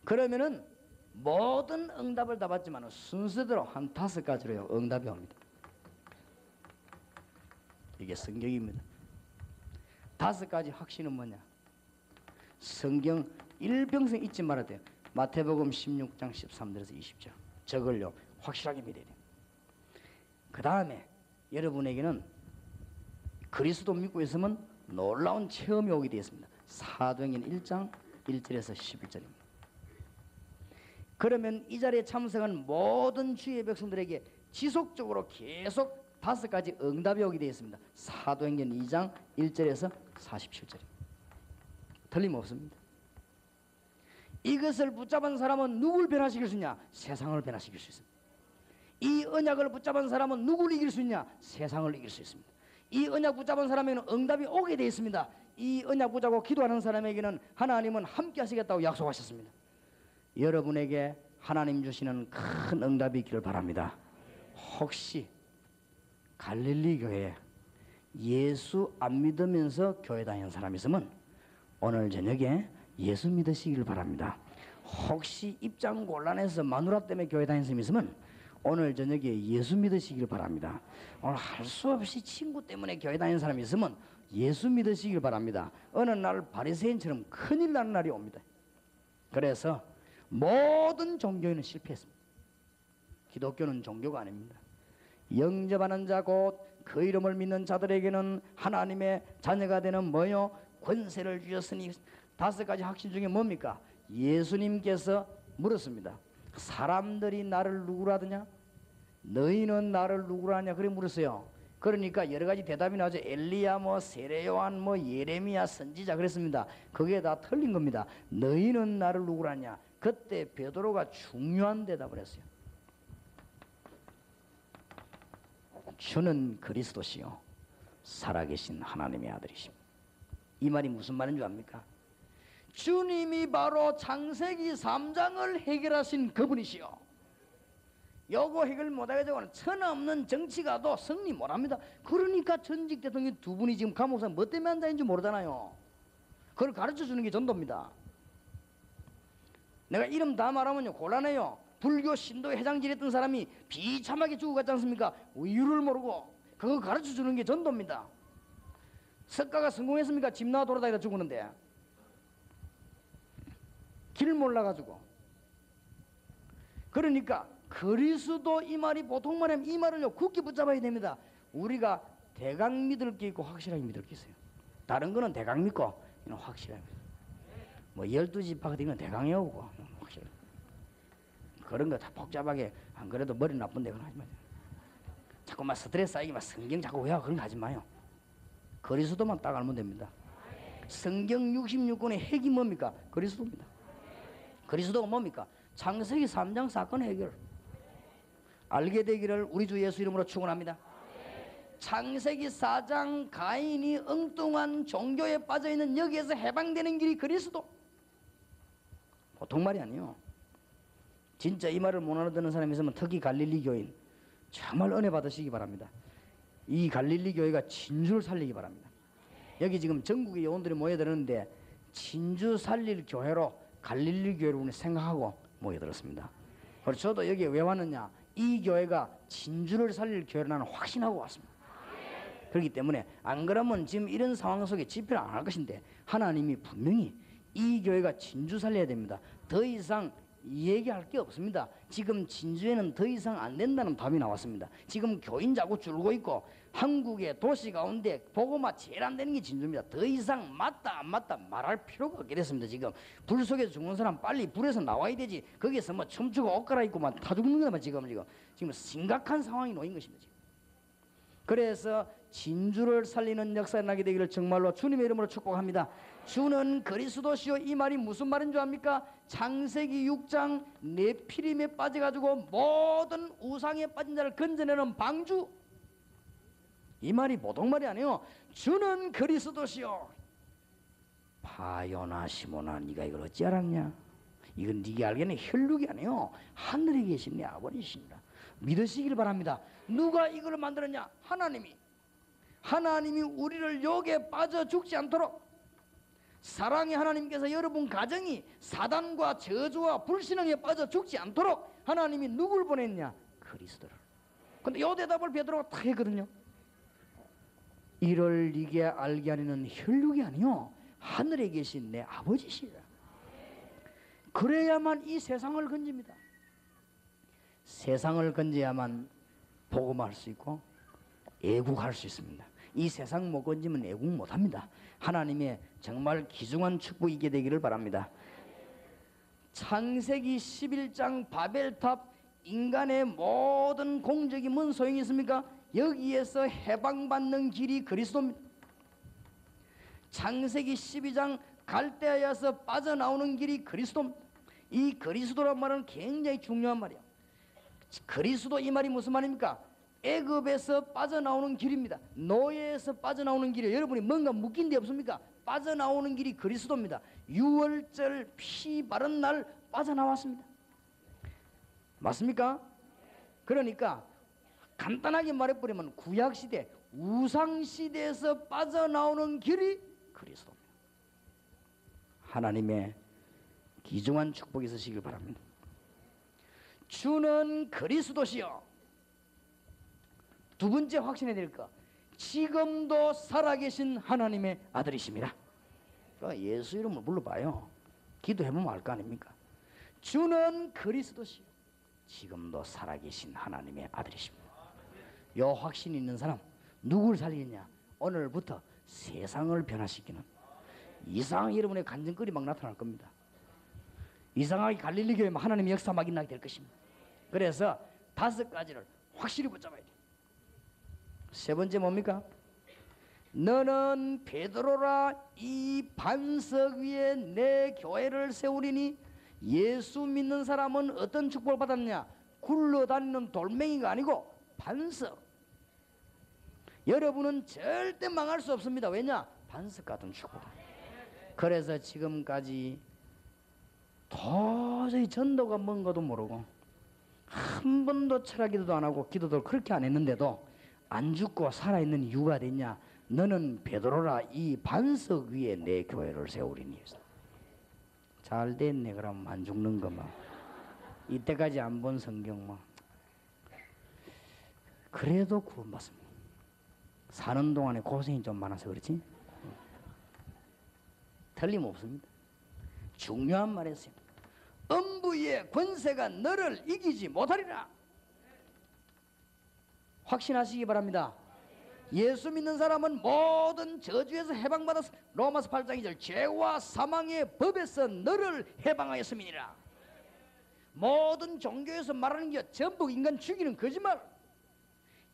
그러면은 모든 응답을 다 받지만 순서대로 한 5가지로요 응답이 옵니다. 이게 성경입니다. 5가지 확신은 뭐냐? 성경 일평생 잊지 말아야 돼요. 마태복음 16장 13절에서 20절 저걸요 확실하게 믿어야 돼요. 그 다음에 여러분에게는 그리스도 믿고 있으면 놀라운 체험이 오게 되었습니다. 사도행전 1장 1절에서 11절입니다. 그러면 이 자리에 참석한 모든 주의 백성들에게 지속적으로 계속 5가지 응답이 오게 되어 있습니다. 사도행전 2장 1절에서 47절입니다. 틀림없습니다. 이것을 붙잡은 사람은 누굴 변화시킬 수 있냐? 세상을 변화시킬 수 있습니다. 이 언약을 붙잡은 사람은 누굴 이길 수 있냐? 세상을 이길 수 있습니다. 이 언약 붙잡은 사람에게는 응답이 오게 되어 있습니다. 이 언약 붙잡고 기도하는 사람에게는 하나님은 함께 하시겠다고 약속하셨습니다. 여러분에게 하나님 주시는 큰 응답이 있기를 바랍니다. 혹시 갈릴리 교회에 예수 안 믿으면서 교회 다니는 사람이 있으면 오늘 저녁에 예수 믿으시길 바랍니다. 혹시 입장 곤란해서 마누라 때문에 교회 다니는 사람이 있으면 오늘 저녁에 예수 믿으시길 바랍니다. 오늘 할 수 없이 친구 때문에 교회 다니는 사람이 있으면 예수 믿으시길 바랍니다. 어느 날 바리새인처럼 큰일 나는 날이 옵니다. 그래서 모든 종교에는 실패했습니다. 기독교는 종교가 아닙니다. 영접하는 자 곧 그 이름을 믿는 자들에게는 하나님의 자녀가 되는 뭐요? 권세를 주셨으니 5가지 확신 중에 뭡니까? 예수님께서 물었습니다. 사람들이 나를 누구라 하더냐? 너희는 나를 누구라 하냐? 그래 물었어요. 그러니까 여러 가지 대답이 나오죠. 엘리야, 뭐 세례 요한, 뭐 예레미야 선지자 그랬습니다. 그게 다 틀린 겁니다. 너희는 나를 누구라 하냐? 그때 베드로가 중요한 대답을 했어요. 주는 그리스도시요 살아계신 하나님의 아들이십니다. 이 말이 무슨 말인 줄 압니까? 주님이 바로 창세기 3장을 해결하신 그분이시요. 요거 해결 못하겠다고는 천하 없는 정치가도 승리 못합니다. 그러니까 전직 대통령 2분이 지금 감옥에 뭐 때문에 앉아있는지 모르잖아요. 그걸 가르쳐주는 게 전도입니다. 내가 이름 다 말하면요 곤란해요. 불교 신도 회장질 했던 사람이 비참하게 죽어갔지 않습니까? 이유를 모르고. 그거 가르쳐주는 게 전도입니다. 석가가 성공했습니까? 집 나와 돌아다니다 죽었는데 길 몰라가지고. 그러니까 그리스도 이 말이 보통 말이면 이 말을요 굳게 붙잡아야 됩니다. 우리가 대강 믿을 게 있고 확실하게 믿을 게 있어요. 다른 거는 대강 믿고 이건 확실하게 뭐 12지파 같은 건 대강에 오고 확실하게 그런 거 다 복잡하게 안 그래도 머리 나쁜데 그건 하지 마세요. 자꾸 막 스트레스 쌓이게 막 성경 자꾸 외워 그런 거 하지 마요. 그리스도만 딱 알면 됩니다. 성경 66권의 핵이 뭡니까? 그리스도입니다. 그리스도가 뭡니까? 창세기 3장 사건 해결 알게 되기를 우리 주 예수 이름으로 축원합니다. 창세기 4장 가인이 엉뚱한 종교에 빠져있는 여기에서 해방되는 길이 그리스도. 보통 말이 아니에요. 진짜 이 말을 못 알아듣는 사람이 있으면 특히 갈릴리 교인 정말 은혜 받으시기 바랍니다. 이 갈릴리 교회가 진주를 살리기 바랍니다. 여기 지금 전국의 요원들이 모여들었는데 진주 살릴 교회로 갈릴리 교회로 생각하고 모여들었습니다. 그래서 저도 여기에 왜 왔느냐, 이 교회가 진주를 살릴 교회로 나는 확신하고 왔습니다. 그렇기 때문에 안 그러면 지금 이런 상황 속에 집회를 안 할 것인데 하나님이 분명히 이 교회가 진주 살려야 됩니다. 더 이상 얘기할 게 없습니다. 지금 진주에는 더 이상 안 된다는 답이 나왔습니다. 지금 교인 자꾸 줄고 있고 한국의 도시 가운데 복음화 제일 안 되는 게 진주입니다. 더 이상 맞다 안 맞다 말할 필요가 없게 됐습니다. 지금 불 속에서 죽는 사람 빨리 불에서 나와야 되지. 거기서 뭐 춤추고 옷 갈아입고만 다 죽는 거만 지금 심각한 상황이 놓인 것입니다. 지금. 그래서 진주를 살리는 역사가 나게 되기를 정말로 주님의 이름으로 축복합니다. 주는 그리스도시요. 이 말이 무슨 말인 줄 압니까? 창세기 6장 네피림에 빠져가지고 모든 우상에 빠진 자를 건져내는 방주. 이 말이 보통 말이 아니에요. 주는 그리스도시요. 바요나 시모나 네가 이걸 어찌 알았냐? 이건 네가 알기에는 혈육이 아니에요. 하늘에 계신 내 아버지십니다. 믿으시길 바랍니다. 누가 이걸 만들었냐? 하나님이 우리를 욕에 빠져 죽지 않도록 사랑의 하나님께서 여러분 가정이 사단과 저주와 불신앙에 빠져 죽지 않도록 하나님이 누굴 보냈냐? 그리스도를. 근데 이 대답을 베드로가 딱 했거든요. 이를 네게 알게 하려는 혈육이 아니요 하늘에 계신 내 아버지시라. 그래야만 이 세상을 건집니다. 세상을 건져야만 복음할 수 있고 애국할 수 있습니다. 이 세상 못 건지면 애국 못합니다. 하나님의 정말 귀중한 축복이 있게 되기를 바랍니다. 창세기 11장 바벨탑 인간의 모든 공적이 뭔 소용이 있습니까? 여기에서 해방받는 길이 그리스도입니다. 창세기 12장 갈대아에서 빠져나오는 길이 그리스도입니다. 이 그리스도란 말은 굉장히 중요한 말이에요. 그리스도 이 말이 무슨 말입니까? 애굽에서 빠져나오는 길입니다. 노예에서 빠져나오는 길이에요. 여러분이 뭔가 묶인 데 없습니까? 빠져나오는 길이 그리스도입니다. 유월절 피 바른 날 빠져나왔습니다. 맞습니까? 그러니까 간단하게 말해버리면 구약시대 우상시대에서 빠져나오는 길이 그리스도입니다. 하나님의 귀중한 축복이 있으시길 바랍니다. 주는 그리스도시요. 두 번째 확신해야 될 거, 지금도 살아계신 하나님의 아들이십니다. 그러니까 예수 이름을 불러봐요. 기도해보면 알 거 아닙니까? 주는 그리스도시요, 지금도 살아계신 하나님의 아들이십니다. 요 확신이 있는 사람 누굴 살리겠냐? 오늘부터 세상을 변화시키는 이상하게 여러분의 간증거리 막 나타날 겁니다. 이상하게 갈릴리 교회만 하나님의 역사 막 일어나게 될 것입니다. 그래서 5가지를 확실히 붙잡아야 돼요. 세 번째 뭡니까? 너는 베드로라, 이 반석 위에 내 교회를 세우리니. 예수 믿는 사람은 어떤 축복을 받았냐? 굴러다니는 돌멩이가 아니고 반석. 여러분은 절대 망할 수 없습니다. 왜냐? 반석 같은 축복. 그래서 지금까지 도저히 전도가 뭔가도 모르고 한 번도 철학기도도 안 하고 기도도 그렇게 안 했는데도 안 죽고 살아있는 이유가 됐냐? 너는 베드로라, 이 반석 위에 내 교회를 세우리니. 잘 됐네. 그럼 안 죽는 거 뭐. 이때까지 안 본 성경 뭐. 그래도 구원받습니다. 사는 동안에 고생이 좀 많아서 그렇지? 틀림없습니다. 중요한 말이었어요. 음부의 권세가 너를 이기지 못하리라. 확신하시기 바랍니다. 예수 믿는 사람은 모든 저주에서 해방받아서 로마서 8장 2절 죄와 사망의 법에서 너를 해방하였음이니라. 모든 종교에서 말하는 게 전부 인간 죽이는 거짓말.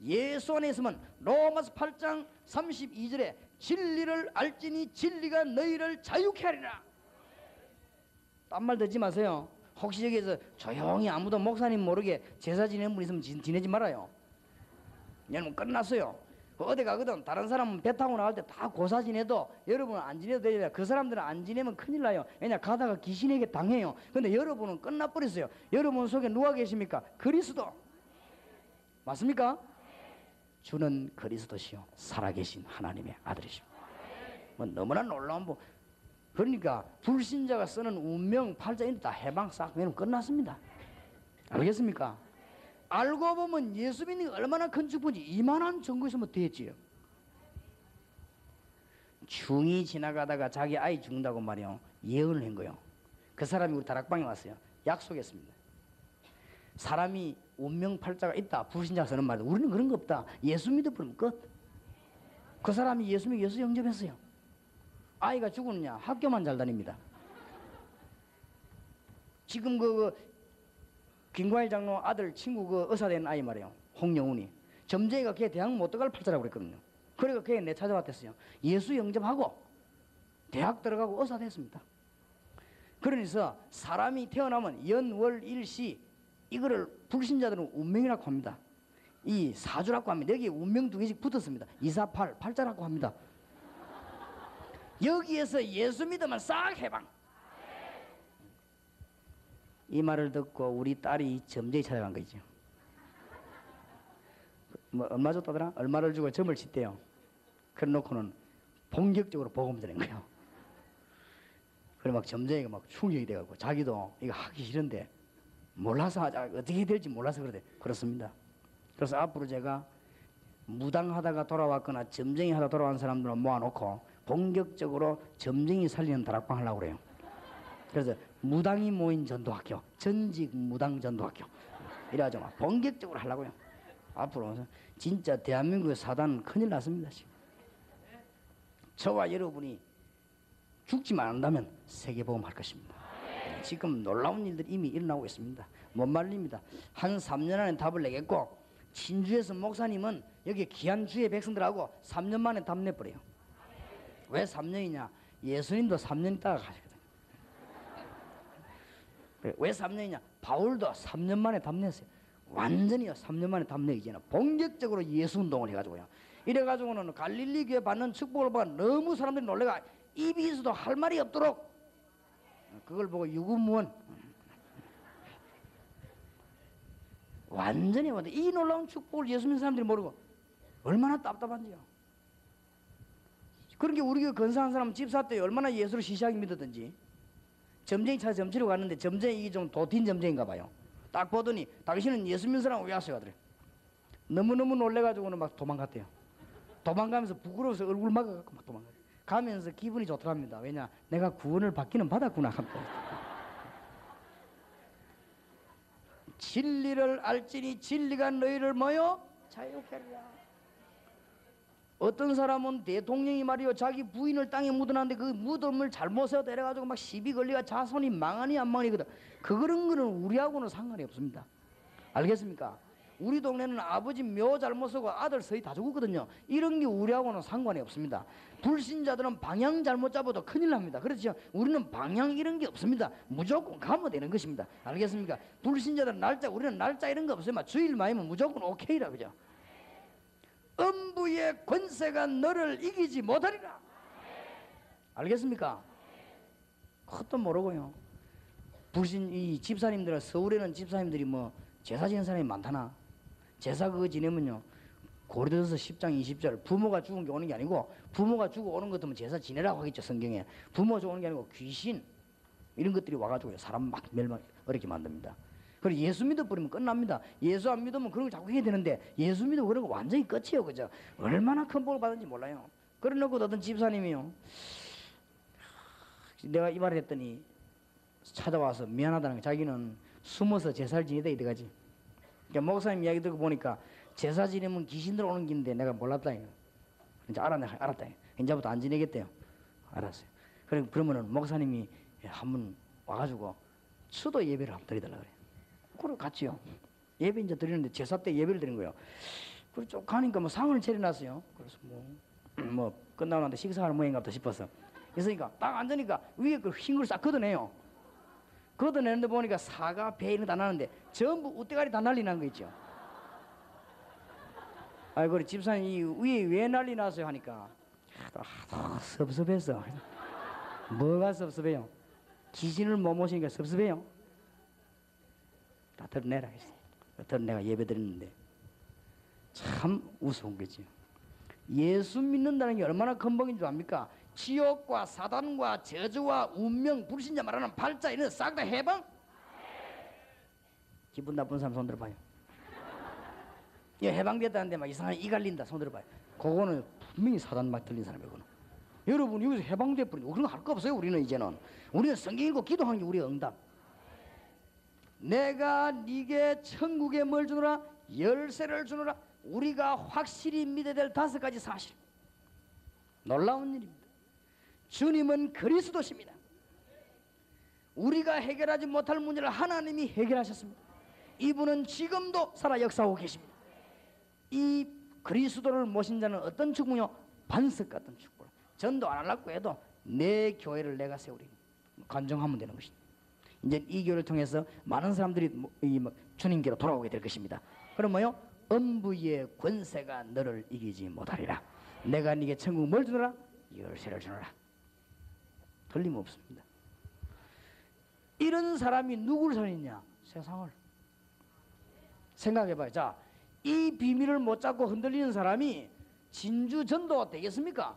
예수 안에 있으면 로마서 8장 32절에 진리를 알지니 진리가 너희를 자유케 하리라. 딴 말 듣지 마세요. 혹시 여기에서 조용히 아무도 목사님 모르게 제사 지내는 분 있으면 지내지 말아요. 왜냐면 끝났어요. 어디 가거든 다른 사람은 배 타고 나갈 때 다 고사 지내도 여러분은 안 지내도 되잖아요. 그 사람들은 안 지내면 큰일 나요. 왜냐 가다가 귀신에게 당해요. 근데 여러분은 끝나버렸어요. 여러분 속에 누가 계십니까? 그리스도. 맞습니까? 주는 그리스도시요 살아계신 하나님의 아들이십니다. 뭐 너무나 놀라운 분. 그러니까 불신자가 쓰는 운명 8자인데 다 해방 싹 되면 끝났습니다. 알겠습니까? 알고 보면 예수 믿는 게 얼마나 큰 축복인지 이만한 정거 있으면 됐지요. 중이 지나가다가 자기 아이 죽는다고 말이요 예언을 한 거예요. 그 사람이 우리 다락방에 왔어요. 약속했습니다. 사람이 운명 팔자가 있다. 불신자가 쓰는 말도 우리는 그런 거 없다. 예수 믿어버리면 끝. 그 사람이 예수 믿고 예수 영접했어요. 아이가 죽었느냐? 학교만 잘 다닙니다. 지금 김과일 장로 아들 친구 그 의사 된 아이 말이에요. 홍영훈이. 점쟁이가 걔 대학 못 들어갈 팔자라고 그랬거든요. 그러니까 걔 내 찾아왔댔어요. 예수 영접하고 대학 들어가고 의사 됐습니다. 그러니까 사람이 태어나면 연월일시 이거를 불신자들은 운명이라고 합니다. 이 사주라고 합니다. 여기 운명 2개씩 붙었습니다. 2, 4, 8, 팔자라고 합니다. 여기에서 예수 믿으면 싹 해방. 이 말을 듣고 우리 딸이 점쟁이 찾아간 거죠. 뭐 얼마 줬다더라? 얼마를 주고 점을 쳤대요. 그래 놓고는 본격적으로 복음 드린 거예요. 그래 막 점쟁이가 막 충격이 돼가지고 자기도 이거 하기 싫은데 몰라서 하자 어떻게 해야 될지 몰라서 그러대. 그렇습니다. 그래서 앞으로 제가 무당하다가 돌아왔거나 점쟁이 하다 돌아온 사람들을 모아놓고 본격적으로 점쟁이 살리는 다락방 하려고 그래요. 그래서 무당이 모인 전도학교, 전직 무당 전도학교 이래가지고 본격적으로 하려고요. 앞으로 진짜 대한민국의 사단은 큰일 났습니다. 지금. 저와 여러분이 죽지만 않는다면 세계보험 할 것입니다. 지금 놀라운 일들이 이미 일어나고 있습니다. 못 말립니다. 한 3년 안에 답을 내겠고 친주에서 목사님은 여기 귀한 주의 백성들하고 3년 만에 답 내버려요. 왜 3년이냐? 예수님도 3년 있다가 가시거든요. 왜 3년이냐? 바울도 3년 만에 답 냈어요. 완전히요 3년 만에 답 내기 전에 본격적으로 예수 운동을 해가지고요. 이래가지고는 갈릴리 교회 받는 축복을 보고 너무 사람들이 놀래가 입이 있어도 할 말이 없도록 그걸 보고 유구무원 완전히 이 놀라운 축복을 예수 믿는 사람들이 모르고 얼마나 답답한지요. 그런 게 우리 교회 건사한 사람 집사 때 얼마나 예수를 시시하게 믿었든지 점쟁이 찾아 점치러 갔는데 점쟁이 이게 좀 도틴 점쟁인가 봐요. 딱 보더니 당신은 예수 믿는 사람 왜 왔어요? 그래. 너무너무 놀래가지고는 막 도망갔대요. 도망가면서 부끄러워서 얼굴 막아갖고 막 도망가요. 가면서 기분이 좋더랍니다. 왜냐? 내가 구원을 받기는 받았구나. 진리를 알지니 진리가 너희를 뭐요? 자유케 하리라. 어떤 사람은 대통령이 말이요 자기 부인을 땅에 묻어놨는데 그 무덤을 잘못 세워 내려가지고 막 시비 걸리가 자손이 망하니 안 망하니거든. 그런 거는 우리하고는 상관이 없습니다. 알겠습니까? 우리 동네는 아버지 묘 잘못 서고 아들 서희 다 죽었거든요. 이런 게 우리하고는 상관이 없습니다. 불신자들은 방향 잘못 잡아도 큰일 납니다. 그렇죠? 우리는 방향 이런 게 없습니다. 무조건 가면 되는 것입니다. 알겠습니까? 불신자들은 날짜, 우리는 날짜 이런 거 없어요. 주일 마이면 무조건 오케이라. 그죠? 음부의 권세가 너를 이기지 못하리라. 알겠습니까? 그것도 모르고요. 불신 이 집사님들은 서울에는 집사님들이 뭐 제사 지낸 사람이 많다나. 제사 그거 지내면요 고린도서 10장 20절 부모가 죽은 게 오는 게 아니고 부모가 죽어 오는 것 같으면 제사 지내라고 하겠죠. 성경에 부모가 죽어 오는 게 아니고 귀신 이런 것들이 와가지고 사람 막 멸망 어렵게 만듭니다. 그리고 예수 믿어버리면 끝납니다. 예수 안 믿으면 그런 거 자꾸 해야 되는데 예수 믿으면 그런 거 완전히 끝이에요. 그죠? 얼마나 큰 복을 받은지 몰라요. 그래놓고 어떤 집사님이요 내가 이 말을 했더니 찾아와서 미안하다는 거. 자기는 숨어서 제사를 지내다 이래가지. 그러니까 목사님 이야기 듣고 보니까 제사 지내면 귀신 들어오는 긴데 내가 몰랐다. 이제 알았다. 이제부터 안 지내겠대요. 알았어요. 그러면은 목사님이 한번 와가지고 수도 예배를 한번 드리달라 그래. 그래 같이요. 예배 이제 드리는데 제사 때 예배를 드리는 거예요. 그래 쭉 가니까 뭐 상을 차려놨어요. 그래서 뭐 끝나고 나는데 식사할 모양인가 보다 싶어서. 그러니까 딱 앉으니까 위에 그 흰 걸 싹 걷어내요. 걷어내는데 보니까 사과, 배 이런 거 다 나는데 전부 우대가리 다 난리 난 거 있죠. 아이고 집사님 이 위에 왜 난리 났어요 하니까 섭섭해서. 뭐가 섭섭해요? 귀신을 못 모시니까 섭섭해요. 다 드러내라 했어요. 드러내가 예배 드렸는데 참 우스운 거죠. 예수 믿는다는 게 얼마나 큰 복인 줄 압니까? 지옥과 사단과 저주와 운명, 불신자 말하는 팔자 이런 싹 다 해방? 기분 나쁜 사람 손 들어봐요. 해방됐다는데 막 이상하게 이 갈린다 손 들어봐요. 그거는 분명히 사단 말 들린 사람이거든. 여러분 여기서 해방돼 버리고 그런 거 할 거 없어요. 우리는 이제는 우리는 성경 읽고 기도하는 게 우리의 응답. 내가 네게 천국에 뭘 주노라? 열쇠를 주노라. 우리가 확실히 믿어야 될 5가지 사실. 놀라운 일입니다. 주님은 그리스도십니다. 우리가 해결하지 못할 문제를 하나님이 해결하셨습니다. 이분은 지금도 살아 역사하고 계십니다. 이 그리스도를 모신 자는 어떤 축복이요? 반석 같은 축복. 전도 안 하려고 해도 내 교회를 내가 세우리. 간증하면 되는 것입니다. 이제 이 교회를 통해서 많은 사람들이 주님께로 돌아오게 될 것입니다. 그럼 뭐요? 음부의 권세가 너를 이기지 못하리라. 내가 네게 천국 뭘 주노라? 열쇠를 주노라. 틀림없습니다. 이런 사람이 누구를 살리냐? 세상을. 생각해봐요. 자, 이 비밀을 못 잡고 흔들리는 사람이 진주 전도가 되겠습니까?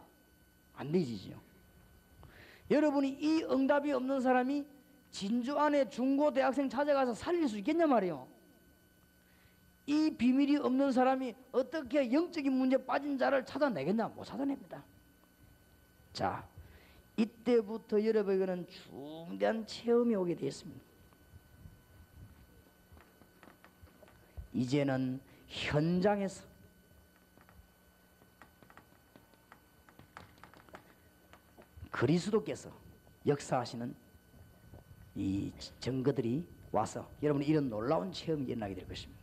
안 되지요. 여러분이 이 응답이 없는 사람이 진주 안에 중고대학생 찾아가서 살릴 수 있겠냐 말이에요. 이 비밀이 없는 사람이 어떻게 영적인 문제에 빠진 자를 찾아내겠냐? 못 찾아냅니다. 자, 이때부터 여러분에게는 중대한 체험이 오게 되었습니다. 이제는 현장에서 그리스도께서 역사하시는 이 증거들이 와서 여러분이 이런 놀라운 체험이 일어나게 될 것입니다.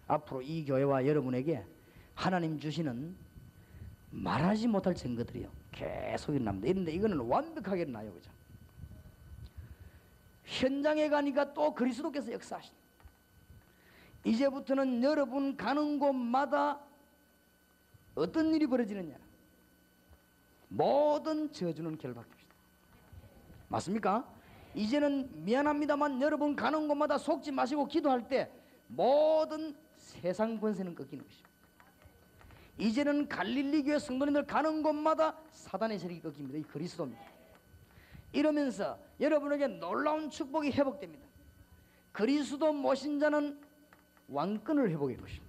앞으로 이 교회와 여러분에게 하나님 주시는 말하지 못할 증거들이요 계속 일어납니다. 이런데 이거는 완벽하게 일어나요. 그죠? 현장에 가니까 또 그리스도께서 역사하신다. 이제부터는 여러분 가는 곳마다 어떤 일이 벌어지느냐? 모든 저주는 결박됩니다. 맞습니까? 이제는 미안합니다만 여러분 가는 곳마다 속지 마시고 기도할 때 모든 세상 권세는 꺾이는 것입니다. 이제는 갈릴리 교회 성도님들 가는 곳마다 사단의 세력이 꺾입니다. 이 그리스도입니다. 이러면서 여러분에게 놀라운 축복이 회복됩니다. 그리스도 모신 자는 왕권을 회복해 것입니다.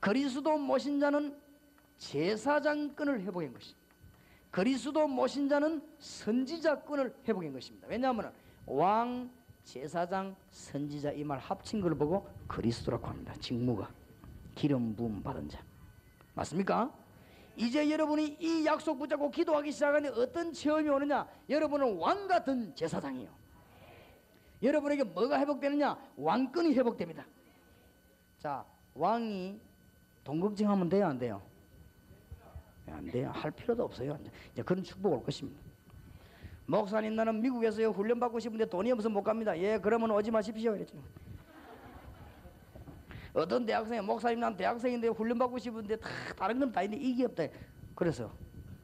그리스도 모신 자는 제사장권을 회복한 것입니다. 그리스도 모신 자는 선지자권을 회복한 것입니다. 왜냐하면 왕, 제사장, 선지자 이 말 합친 걸 보고 그리스도라고 합니다. 직무가 기름 부음 받은 자 맞습니까? 이제 여러분이 이 약속 붙잡고 기도하기 시작하니 어떤 체험이 오느냐? 여러분은 왕 같은 제사장이에요. 여러분에게 뭐가 회복되느냐? 왕권이 회복됩니다. 자, 왕이 돈 걱정하면 돼요, 안 돼요? 안 돼요. 할 필요도 없어요. 이제 그런 축복 올 것입니다. 목사님, 나는 미국에서요 훈련 받고 싶은데 돈이 없어서 못 갑니다. 예, 그러면 오지 마십시오. 이랬죠. 어떤 대학생이, 목사님, 난 대학생인데 훈련 받고 싶은데 다른 건 다 있는데 이게 없다. 그래서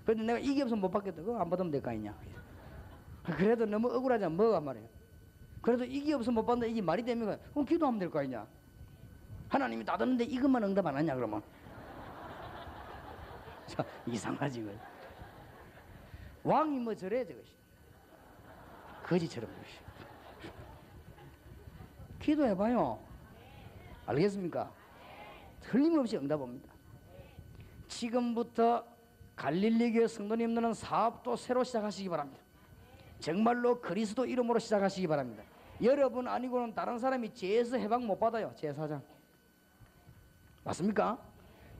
근데 내가 이게 없으면 못 받겠다. 그거 안 받으면 될 거 아니냐. 그래도 너무 억울하잖아. 뭐가 말이에요. 그래도 이게 없으면 못 받는다. 이게 말이 되면 그럼 기도하면 될 거 아니냐. 하나님이 다 듣는데 이것만 응답 안 하냐 그러면. 자, 이상하지. 그거. 왕이 뭐 저래 저것이. 거지처럼 것이. 기도해봐요. 알겠습니까? 틀림없이 응답 옵니다. 지금부터 갈릴리 교회 성도님들은 사업도 새로 시작하시기 바랍니다. 정말로 그리스도 이름으로 시작하시기 바랍니다. 여러분 아니고는 다른 사람이 죄에서 해방 못 받아요. 제사장 맞습니까?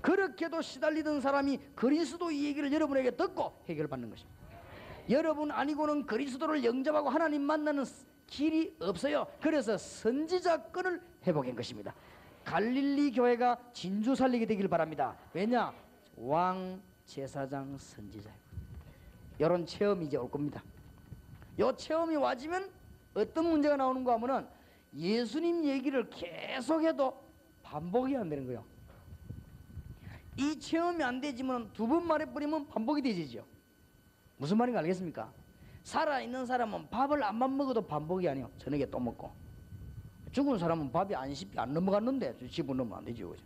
그렇게도 시달리던 사람이 그리스도 이 얘기를 여러분에게 듣고 해결받는 것입니다. 여러분 아니고는 그리스도를 영접하고 하나님 만나는 길이 없어요. 그래서 선지자권을 회복한 것입니다. 갈릴리 교회가 진주 살리게 되길 바랍니다. 왜냐? 왕, 제사장, 선지자 이런 체험이 이제 올 겁니다. 이 체험이 와지면 어떤 문제가 나오는가 하면은 예수님 얘기를 계속해도 반복이 안 되는 거예요. 이 체험이 안 되지만 두 번 말해버리면 반복이 되지죠. 무슨 말인가 알겠습니까? 살아있는 사람은 밥을 안만 먹어도 반복이 아니에요. 저녁에 또 먹고. 죽은 사람은 밥이 안 넘어갔는데 집어넣으면 안 되죠. 그죠?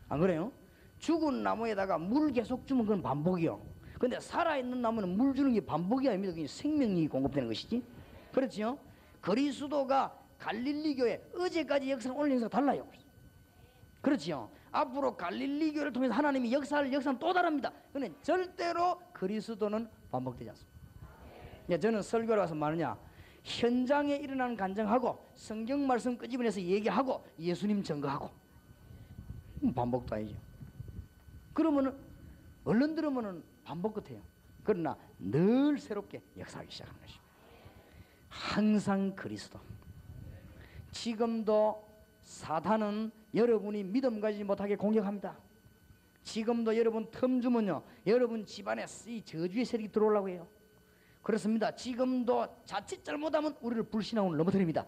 안 그래요? 죽은 나무에다가 물 계속 주면 그건 반복이요. 근데 살아있는 나무는 물 주는 게 반복이 아닙니다. 그게 생명이 공급되는 것이지. 그렇지요? 그리스도가 갈릴리 교회 어제까지 역사랑 오늘 역사가 달라요. 그렇지요? 앞으로 갈릴리 교회를 통해서 하나님이 역사는 또 다릅니다. 그런데 절대로 그리스도는 반복되지 않습니다. 저는 설교를 와서 말하냐, 현장에 일어나는 간증하고 성경 말씀 끄집어내서 얘기하고 예수님 증거하고 반복도 아니죠. 그러면은 얼른 들으면은 반복 같아요. 그러나 늘 새롭게 역사하기 시작하는 것입니다. 항상 그리스도. 지금도 사탄은 여러분이 믿음 가지지 못하게 공격합니다. 지금도 여러분 틈 주면요, 여러분 집안에 이 저주의 세력이 들어오려고 해요. 그렇습니다. 지금도 자칫 잘못하면 우리를 불신앙으로 넘어뜨립니다.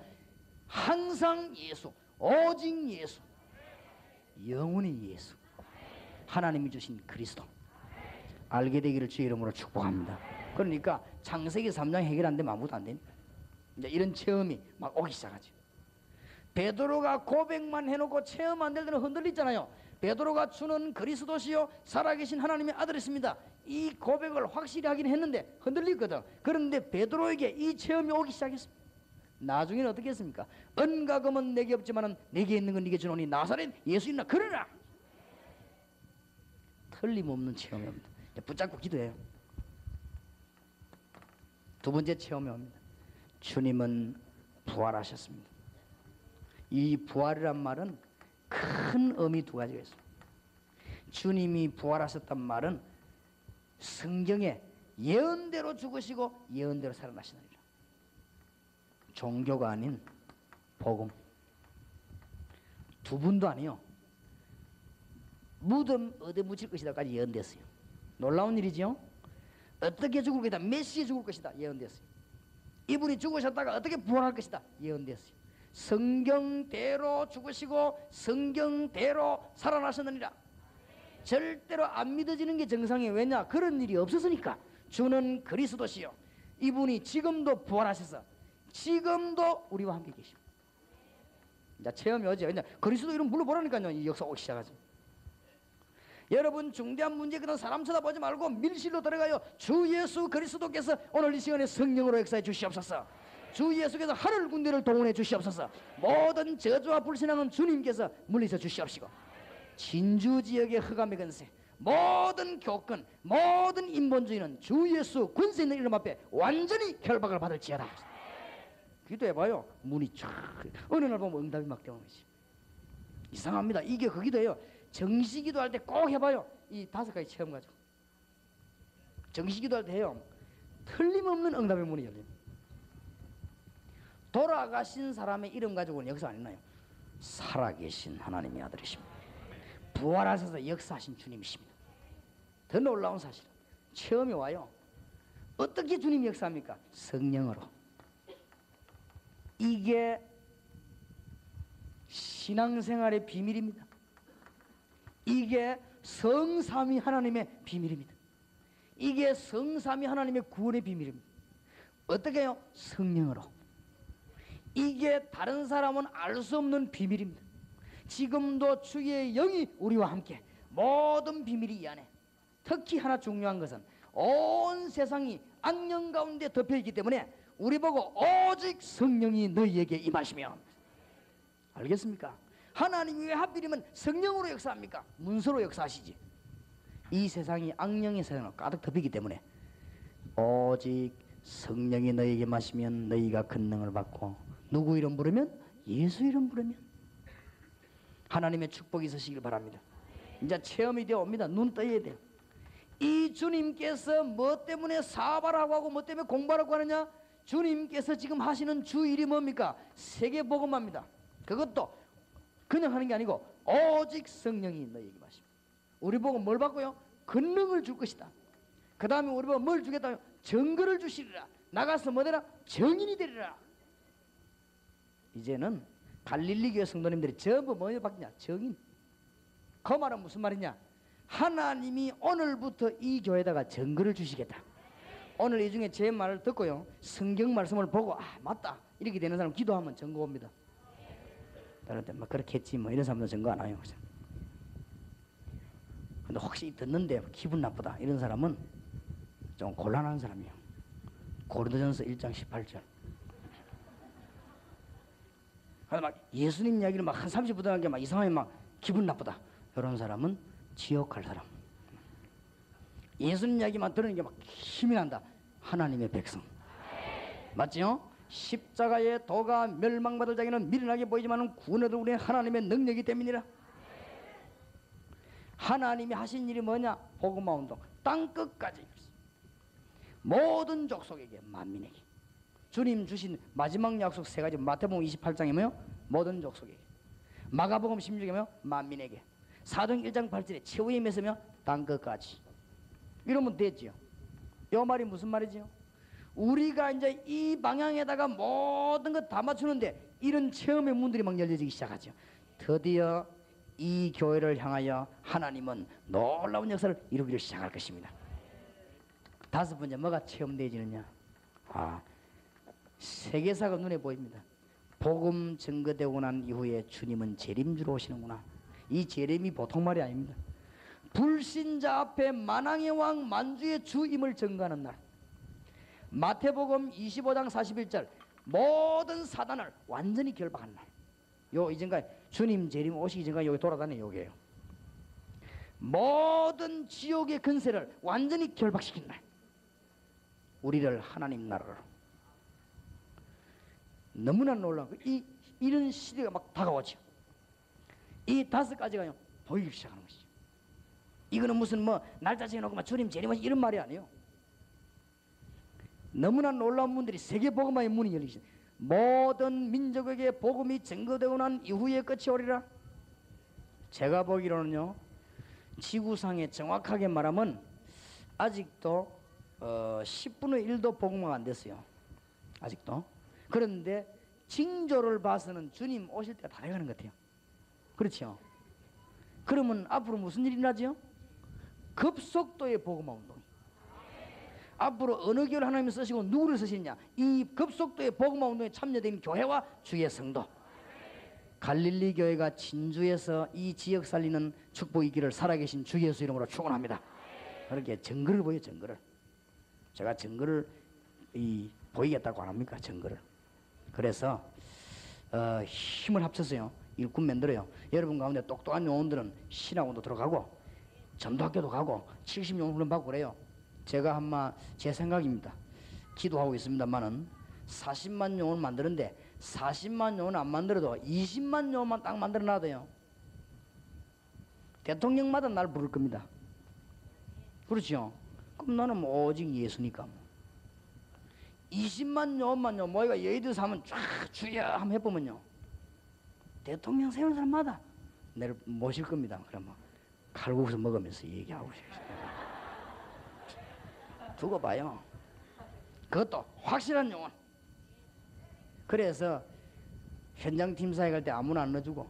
항상 예수, 오직 예수, 영원히 예수, 하나님이 주신 그리스도 알게 되기를 주의 이름으로 축복합니다. 그러니까 창세기 3장 해결 안 되면 아무것도 안 됩니다. 이제 이런 체험이 막 오기 시작하죠. 베드로가 고백만 해놓고 체험 안 될 때는 흔들리잖아요. 베드로가 주는 그리스도시요 살아계신 하나님의 아들이십니다. 이 고백을 확실히 하긴 했는데 흔들리거든. 그런데 베드로에게 이 체험이 오기 시작했습니다. 나중에는 어떻게 했습니까? 은과 금은 내게 없지만 내게 있는 건 네게 주노니 나사렛 예수 있나 그러나. 틀림없는 체험입니다. 붙잡고 기도해요. 두 번째 체험이 옵니다. 주님은 부활하셨습니다. 이 부활이란 말은 큰 의미 두 가지가 있습니다. 주님이 부활하셨단 말은 성경에 예언대로 죽으시고 예언대로 살아나시느니라. 종교가 아닌 복음. 두 분도 아니요. 무덤 어디 묻힐 것이다까지 예언됐어요. 놀라운 일이지요. 어떻게 죽을 것이다, 몇 시에 죽을 것이다 예언됐어요. 이분이 죽으셨다가 어떻게 부활할 것이다 예언됐어요. 성경대로 죽으시고 성경대로 살아나셨느니라. 절대로 안 믿어지는 게 정상이에요. 왜냐? 그런 일이 없었으니까. 주는 그리스도시요 이분이 지금도 부활하셔서 지금도 우리와 함께 계십니다. 이제 체험이 오죠. 그리스도 이름 불러보라니까요. 이 역사 오기 시작하죠. 여러분 중대한 문제 그런 사람 쳐다보지 말고 밀실로 들어가요. 주 예수 그리스도께서 오늘 이 시간에 성령으로 역사해 주시옵소서. 주 예수께서 하늘 군대를 동원해 주시옵소서. 모든 저주와 불신앙은 주님께서 물리쳐 주시옵시고, 진주 지역의 흑암의 근세, 모든 교권, 모든 인본주의는 주 예수 권세 있는 이름 앞에 완전히 결박을 받을지어다. 기도해봐요. 문이 쫙, 어느 날 보면 응답이 막 되는 거지. 이상합니다. 이게 그 기도예요. 정시기도 할 때 꼭 해봐요. 이 5가지 체험 가지고 정시기도 할 때 해요. 틀림없는 응답의 문이 열립니다. 돌아가신 사람의 이름 가지고는 역사 안 했나요? 살아계신 하나님의 아들이십니다. 부활하셔서 역사하신 주님이십니다. 더 놀라운 사실은 체험이 와요. 어떻게 주님이 역사합니까? 성령으로. 이게 신앙생활의 비밀입니다. 이게 성삼위 하나님의 비밀입니다. 이게 성삼위 하나님의 구원의 비밀입니다. 어떻게 해요? 성령으로. 이게 다른 사람은 알 수 없는 비밀입니다. 지금도 주의 영이 우리와 함께 모든 비밀이 이 안에. 특히 하나 중요한 것은 온 세상이 악령 가운데 덮여있기 때문에 우리 보고 오직 성령이 너희에게 임하시며, 알겠습니까? 하나님이 왜 하필이면 성령으로 역사합니까? 문서로 역사하시지. 이 세상이 악령의 세상으로 가득 덮이기 때문에 오직 성령이 너희에게 마시면 너희가 권능을 받고, 누구 이름 부르면? 예수 이름 부르면 하나님의 축복이 있으시길 바랍니다. 이제 체험이 되어 옵니다. 눈 떠야 돼요. 이 주님께서 뭐 때문에 사바라고 하고 뭐 때문에 공부하라고 하느냐? 주님께서 지금 하시는 주 일이 뭡니까? 세계복음화입니다. 그것도 그냥 하는 게 아니고 오직 성령이 너희에게 마십니다. 우리 보고 뭘 받고요? 권능을 줄 것이다. 그 다음에 우리 보고 뭘 주겠다요? 증거를 주시리라. 나가서 뭐 되라? 증인이 되리라. 이제는 갈릴리 교회 성도님들이 전부 뭐 받냐? 증인. 그 말은 무슨 말이냐? 하나님이 오늘부터 이 교회에다가 증거를 주시겠다. 오늘 이 중에 제 말을 듣고요, 성경 말씀을 보고 아 맞다 이렇게 되는 사람 기도하면 증거 옵니다. 다른 때 막 그렇게 했지 뭐 이런 사람도 증거 안 와요. 근데 혹시 듣는데 기분 나쁘다 이런 사람은 좀 곤란한 사람이에요. 고린도전서 1장 18절. 막 예수님 이야기를 막 한 30분 하는 게 막 이상하게 막 기분 나쁘다. 이런 사람은 지옥할 사람. 예수님 이야기만 들으는 게 막 힘이 난다. 하나님의 백성. 맞지요? 십자가의 도가 멸망받을 자기는 미련하게 보이지만 구원을 우리는 하나님의 능력이 때문이라. 하나님이 하신 일이 뭐냐? 복음화 운동. 땅끝까지 모든 족속에게 만민에게 주님 주신 마지막 약속 3가지. 마태복음 28장에 뭐요? 모든 족속에게. 마가복음 16장에 뭐요? 만민에게. 사도행 1장 8절에 최후의 메시며 땅끝까지. 이러면 됐지요. 이 말이 무슨 말이지요? 우리가 이제 이 방향에다가 모든 것 다 맞추는데 이런 체험의 문들이 막 열려지기 시작하죠. 드디어 이 교회를 향하여 하나님은 놀라운 역사를 이루기를 시작할 것입니다. 5번째 뭐가 체험되어지느냐? 세계사가 눈에 보입니다. 복음 증거되고 난 이후에 주님은 재림주로 오시는구나. 이 재림이 보통 말이 아닙니다. 불신자 앞에 만왕의 왕 만주의 주임을 증거하는 날. 마태복음 25장 41절 모든 사단을 완전히 결박하는 날. 요 이전까지 주님 재림 오시기 전까지 여기 돌아다니는 요게요. 모든 지옥의 근세를 완전히 결박시킨 날. 우리를 하나님 나라로. 너무나 놀라운 이런 시대가 막 다가오죠. 이 5가지가요 보이기 시작하는 것이죠. 이거는 무슨 뭐 날짜 정해놓고 막 주님 재림하시 이런 말이 아니에요. 너무나 놀라운 문들이 세계 복음화의 문이 열리죠. 모든 민족에게 복음이 증거되고 난 이후에 끝이 오리라. 제가 보기로는요, 지구상에 정확하게 말하면 아직도 10분의 1도 복음화가 안 됐어요. 아직도. 그런데 징조를 봐서는 주님 오실 때가 다 돼가는 것 같아요. 그렇죠? 그러면 앞으로 무슨 일이 일어나죠? 급속도의 복음화 운동이. 앞으로 어느 교회를 하나님이 쓰시고 누구를 쓰시느냐? 이 급속도의 복음화 운동에 참여된 교회와 주의 성도. 갈릴리 교회가 진주에서 이 지역 살리는 축복의 길을 살아계신 주 예수 이름으로 축원합니다. 그렇게 증거를 보여, 증거를. 제가 증거를 보이겠다고 안 합니까? 증거를. 그래서 힘을 합쳐서요, 일꾼 만들어요. 여러분 가운데 똑똑한 영혼들은 신학원도 들어가고 전도학교도 가고 70년 훈련 받고 그래요. 제가 한마 제 생각입니다. 기도하고 있습니다만은 40만 영혼을 만드는데 40만 영혼 안 만들어도 20만 영혼만 딱 만들어 놔도요, 대통령마다 날 부를 겁니다. 그렇죠? 그럼 나는 뭐 오직 예수니까 뭐. 20만 영혼만요, 모이가 여의도에서 하면 쫙 주여 한번 해보면요, 대통령 세우는 사람마다 내를 모실 겁니다. 그러면 칼국수 먹으면서 얘기하고 두고 봐요. 그것도 확실한 영혼. 그래서 현장 팀사에 갈 때 아무나 안 넣어주고,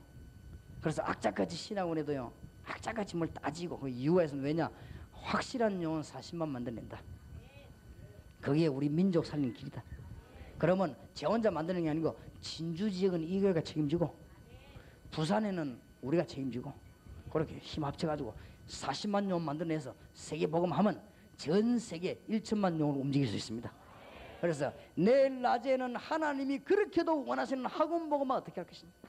그래서 악착같이 신학원에도요, 악착같이 뭘 따지고, 그 이유가 있으면 왜냐, 확실한 영혼 40만 만들어낸다. 그게 우리 민족 살리는 길이다. 그러면 제 혼자 만드는 게 아니고 진주 지역은 이 교회가 책임지고 부산에는 우리가 책임지고 그렇게 힘 합쳐가지고 40만 영혼 만들어내서 세계 복음하면 전 세계 1천만 영혼을 움직일 수 있습니다. 그래서 내일 낮에는 하나님이 그렇게도 원하시는 학원 복음을 어떻게 할 것입니까?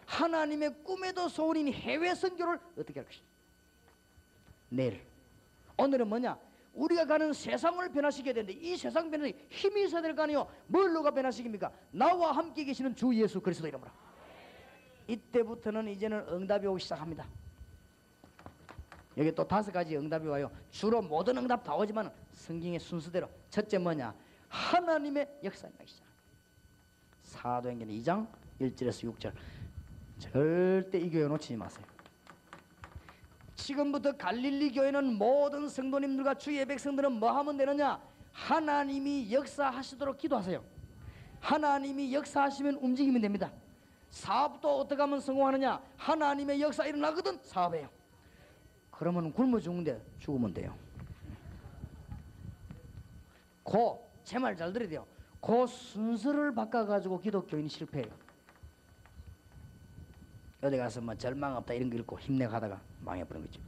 하나님의 꿈에도 소원인 해외 선교를 어떻게 할 것입니까? 내일. 오늘은 뭐냐? 우리가 가는 세상을 변화시켜야 되는데 이 세상 변화에 힘이 있어야 될 거 아니에요. 뭘로가 변화시킵니까? 나와 함께 계시는 주 예수 그리스도 이름으로. 이때부터는 이제는 응답이 오기 시작합니다. 여기 또 5가지 응답이 와요. 주로 모든 응답 다 오지만 성경의 순서대로 첫째 뭐냐? 하나님의 역사에 나기 시작합니다. 사도행전 2장 1절에서 6절. 절대 이 교회 놓치지 마세요. 지금부터 갈릴리 교회는 모든 성도님들과 주의 백성들은 뭐 하면 되느냐? 하나님이 역사하시도록 기도하세요. 하나님이 역사하시면 움직이면 됩니다. 사업도 어떻게 하면 성공하느냐? 하나님의 역사 일어나거든 사업해요. 그러면 굶어 죽는데 죽으면 돼요. 제 말 잘 들어야 돼요. 그 순서를 바꿔가지고 기독교인이 실패해요. 어디 가서 뭐 절망 없다 이런 거 읽고 힘내고 하다가 망해버린 거죠.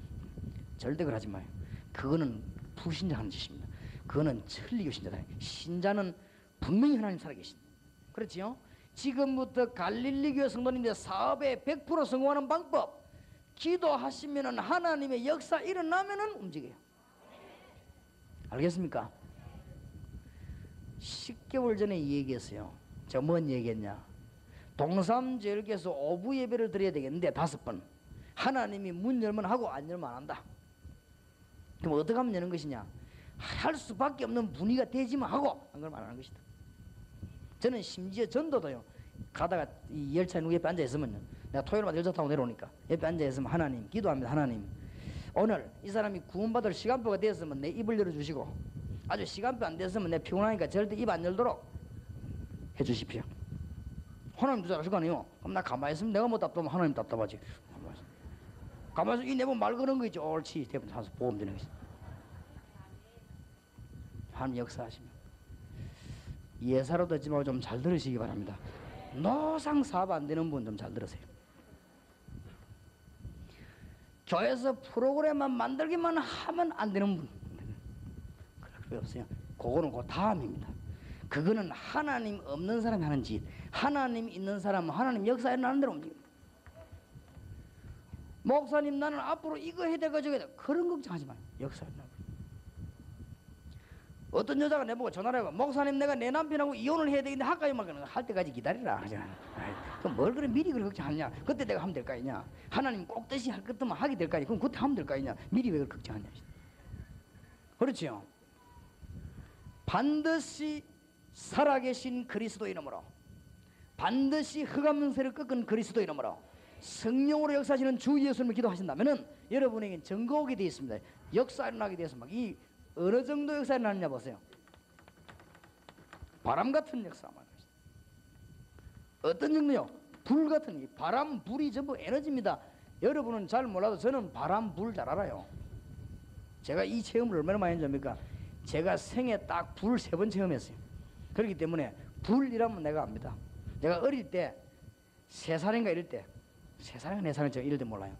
절대 그러지 마요. 그거는 불신자 하는 짓입니다. 그거는 천리교 신자다. 신자는 분명히 하나님 살아계십니다. 그렇지요? 지금부터 갈릴리 교회 성도님들 사업에 100% 성공하는 방법, 기도하시면은 하나님의 역사 일어나면은 움직여요. 알겠습니까? 10개월 전에 이 얘기했어요. 제가 뭔 얘기했냐? 동삼제일교에서 오부 예배를 드려야 되겠는데 5번 하나님이 문 열면 하고 안 열면 안 한다. 그럼 어떻게 하면 여는 것이냐? 할 수밖에 없는 분위기가 되지만 하고 안 그러면 안 하는 것이다. 저는 심지어 전도도요, 가다가 이 열차 옆에 앉아 있으면요, 내가 토요일마다 열차 타고 내려오니까 옆에 앉아 있으면 하나님 기도합니다. 하나님, 오늘 이 사람이 구원받을 시간표가 되었으면 내 입을 열어주시고, 아주 시간표 안 됐으면 내 피곤하니까 절대 입 안 열도록 해주십시오. 하나님도 잘하실 거 아니에요. 그럼 나 가만히 있으면 내가 못 답답하면 하나님 답답하지. 가만히 있으면 이 내분 말 그런 거 있죠. 옳지. 대부분 가서 보험 되는 것이. 하나님 역사하시면. 예사로 듣지 말고 좀 잘 들으시기 바랍니다. 노상 사업 안 되는 분 좀 잘 들으세요. 교회에서 프로그램만 만들기만 하면 안 되는 분. 그럴 없어요. 그거는 그 다음입니다. 그거는 하나님 없는 사람이 하는 짓. 하나님 있는 사람은 하나님 역사에 나는 대로 움직입니다. 목사님 나는 앞으로 이거 해야 되고 저거 해야 돼. 그런 걱정하지 마요. 역사에 나는. 어떤 여자가 내보고 전화를 해봐. 목사님 내가 내 남편하고 이혼을 해야 되는데 할까요? 막 할 때까지 기다리라. 그럼 뭘 그래 미리 그렇게 걱정하냐? 그때 내가 하면 될 거 아니냐? 하나님 꼭 뜻이 할 것들만 하게 될 거 아니냐? 그럼 그때 하면 될 거 아니냐? 미리 왜 그렇게 걱정하냐? 그렇지요? 반드시 살아계신 그리스도 이름으로, 반드시 흑암세를 꺾은 그리스도 이름으로 성령으로 역사하시는 주 예수님을 기도하신다면은 여러분에게 증거 오게 되어 있습니다. 역사 일어나게 되어서 막 이 어느 정도 역사 일어나느냐 보세요. 바람 같은 역사만. 어떤 정도요? 불 같은, 이 바람, 불이 전부 에너지입니다. 여러분은 잘 몰라도 저는 바람, 불 잘 알아요. 제가 이 체험을 얼마나 많이 했습니까? 제가 생애 딱 불 3번 체험했어요. 그렇기 때문에 불이라면 내가 압니다. 내가 어릴 때 3살인가 이럴 때, 3살인가 4살인가 이럴 때 몰라요.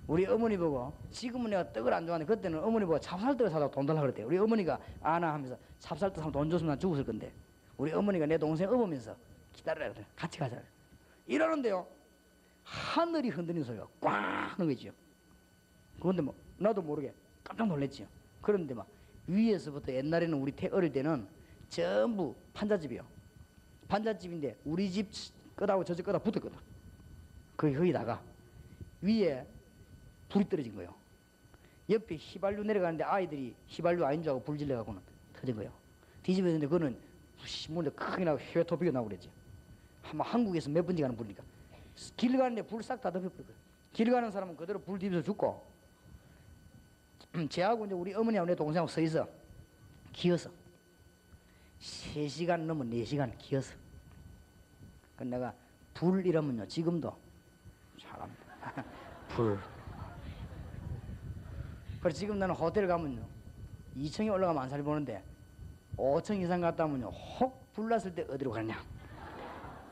우리 어머니 보고, 지금은 내가 떡을 안 좋아하는데 그때는 어머니 보고 찹쌀떡을 사다가 돈 달라고 그랬대요. 우리 어머니가 아나 하면서 찹쌀떡 사면 돈 줬으면 난 죽었을 건데, 우리 어머니가 내 동생 업으면서 기다려라 그래. 같이 가자. 이러는데요, 하늘이 흔들리는 소리가 꽝 하는 거죠. 그런데 뭐 나도 모르게 깜짝 놀랐지요. 그런데 막 위에서부터 옛날에는 우리 어릴 때는 전부 판잣집이요. 판잣집인데 우리 집 끝하고 저집 끝하고 붙었거든. 거기다가 위에 불이 떨어진 거예요. 옆에 휘발유 내려가는데 아이들이 휘발유 아닌 줄 알고 불 질러갖고는 터진 거예요. 뒤집어졌는데 그거는 신문에 크게 나고 휘토비가 나고 그랬지. 한국에서 몇 번째 가는 불이니까. 길 가는데 불 싹 다 덮여버린 거예요. 길 가는 사람은 그대로 불 뒤집어서 죽고, 쟤하고 이제 우리 어머니하고 내 동생하고 서 있어. 기어서 3시간 넘어 4시간 기어서. 그 내가 불 이러면요 지금도 잘합니다. 불. 그래서 지금 나는 호텔 가면요 2층에 올라가면 안 살이 보는데 5층 이상 갔다 오면요 혹 불났을 때 어디로 가냐.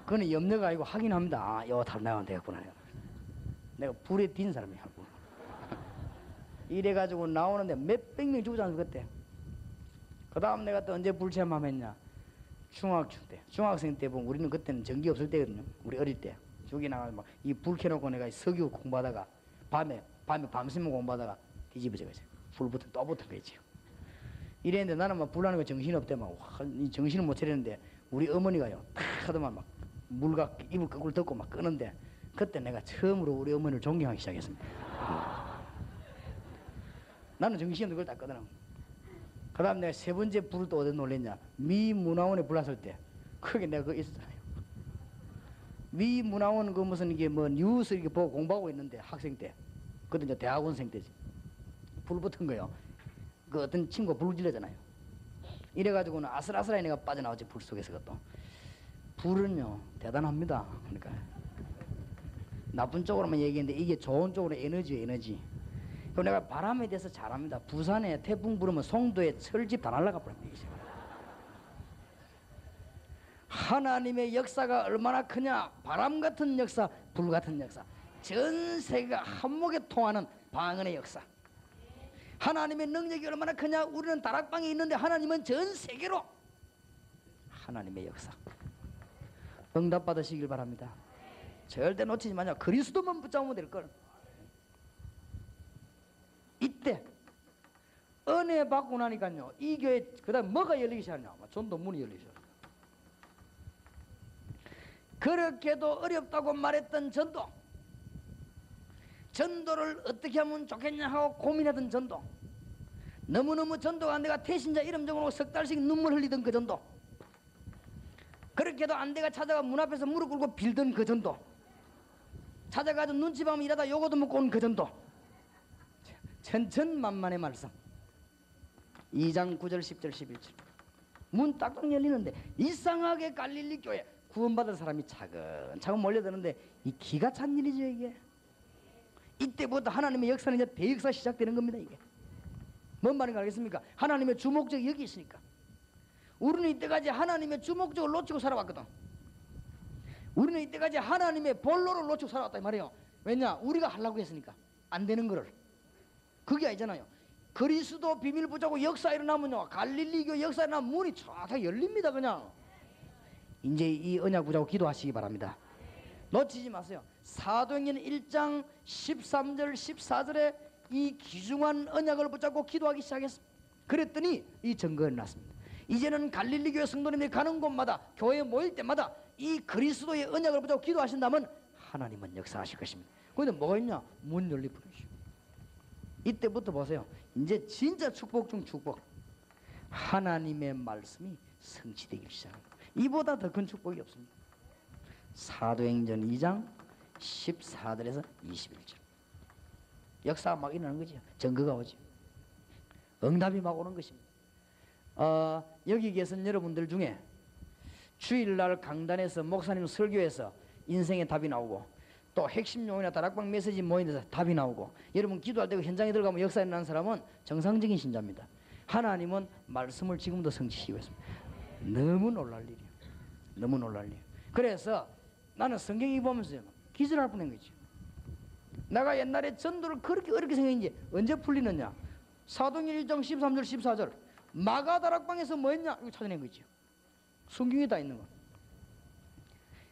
그거는 염려가 아니고 확인합니다. 아, 요 달 나가면 되겠구나. 내가 불에 딘 사람이야. 이래가지고 나오는데 몇백 명 죽지 않았어 그때. 그 다음 내가 또 언제 불체험함 했냐. 중학생 때. 중학생 때 보면 우리는 그때는 전기 없을 때거든요. 우리 어릴 때. 저기 나가서 막 이 불 켜놓고 내가 석유 공부하다가 밤새면 공부하다가 뒤집어져 가지고 불 붙은 또 붙은 거지. 이랬는데 나는 막 불나는 거 정신이 없대. 막 정신을 못 차리는데 우리 어머니가요 탁 하더만 막 물각 입을 거꾸로 덮고 막 끄는데 그때 내가 처음으로 우리 어머니를 존경하기 시작했습니다. 나는 정신이 없는 걸 다 끄더라고. 그 다음 내가 3번째 불을 또 어디 놀랬냐. 미 문화원에 불났을 때 그게 내가 그거 있었잖아요. 미 문화원 그 무슨 이게 뭐 뉴스 이렇게 보고 공부하고 있는데 학생 때 그때 이제 대학원생 때지. 불 붙은 거요. 그 어떤 친구가 불을 질러잖아요. 이래가지고는 아슬아슬하게 내가 빠져나오지 불 속에서. 그것도 불은요 대단합니다. 그러니까 나쁜 쪽으로만 얘기했는데 이게 좋은 쪽으로 에너지. 그럼 내가 바람에 대해서 잘 압니다. 부산에 태풍 불으면 송도에 철집 다 날아가 버립니다. 하나님의 역사가 얼마나 크냐. 바람 같은 역사, 불 같은 역사. 전 세계가 한목에 통하는 방언의 역사. 하나님의 능력이 얼마나 크냐. 우리는 다락방에 있는데 하나님은 전 세계로 하나님의 역사. 응답 받으시길 바랍니다. 절대 놓치지 마요. 그리스도만 붙잡으면 될 걸. 이때 은혜 받고 나니까요 이 교회 그다음 뭐가 열리기 시작하냐. 전도 문이 열리기 시작. 그렇게도 어렵다고 말했던 전도를 어떻게 하면 좋겠냐 하고 고민하던 전도, 너무너무 전도가 안 돼가 태신자 이름 적어놓고 석 달씩 눈물 흘리던 그 전도, 그렇게도 안 돼가 찾아가 문 앞에서 무릎 꿇고 빌던 그 전도, 찾아가서 눈치 보면 일하다 요거도 먹고 온 그 전도, 천천만만의 말씀. 2장 9절 10절 11절 문 딱딱 열리는데 이상하게 갈릴리 교회 구원받은 사람이 차근차근 몰려드는데 이 기가 찬 일이죠. 이게 이때부터 하나님의 역사는 이제 대역사 시작되는 겁니다. 이게 뭔 말인가 알겠습니까? 하나님의 주목적이 여기 있으니까. 우리는 이때까지 하나님의 주목적을 놓치고 살아왔거든. 우리는 이때까지 하나님의 본로를 놓치고 살아왔다 이 말이에요. 왜냐? 우리가 하려고 했으니까 안 되는 거를. 그게 아니잖아요. 그리스도 비밀 붙잡고 역사 일어나면요 갈릴리교 역사 일어나면 문이 쫙 열립니다. 그냥 이제 이 언약 붙잡고 기도하시기 바랍니다. 놓치지 마세요. 사도행전 1장 13절 14절에 이 귀중한 언약을 붙잡고 기도하기 시작했습니다. 그랬더니 이 증거가 났습니다. 이제는 갈릴리교회 성도님들이 가는 곳마다 교회에 모일 때마다 이 그리스도의 언약을 붙잡고 기도하신다면 하나님은 역사하실 것입니다. 그런데 뭐가 있냐? 문 열리버리죠. 이때부터 보세요. 이제 진짜 축복 중 축복. 하나님의 말씀이 성취되기 시작합니다. 이보다 더 큰 축복이 없습니다. 사도행전 2장 14절에서 21절 역사가 막 일어나는 거죠. 증거가 오죠. 응답이 막 오는 것입니다. 여기 계신 여러분들 중에 주일날 강단에서 목사님 설교에서 인생의 답이 나오고 또 핵심 용어나 다락방 메시지 모임에서 답이 나오고 여러분 기도할 때 현장에 들어가면 역사에 일어나는 사람은 정상적인 신자입니다. 하나님은 말씀을 지금도 성취시키고 있습니다. 너무 놀랄 일이에요. 너무 놀랄 일. 그래서 나는 성경 읽으면서 기절할 뻔한 거지. 내가 옛날에 전도를 그렇게 어렵게 생각했는지 언제 풀리느냐. 사도행전 1장 13절 14절 마가다락방에서 뭐 했냐 이거 찾아낸 거죠. 성경에 다 있는 거.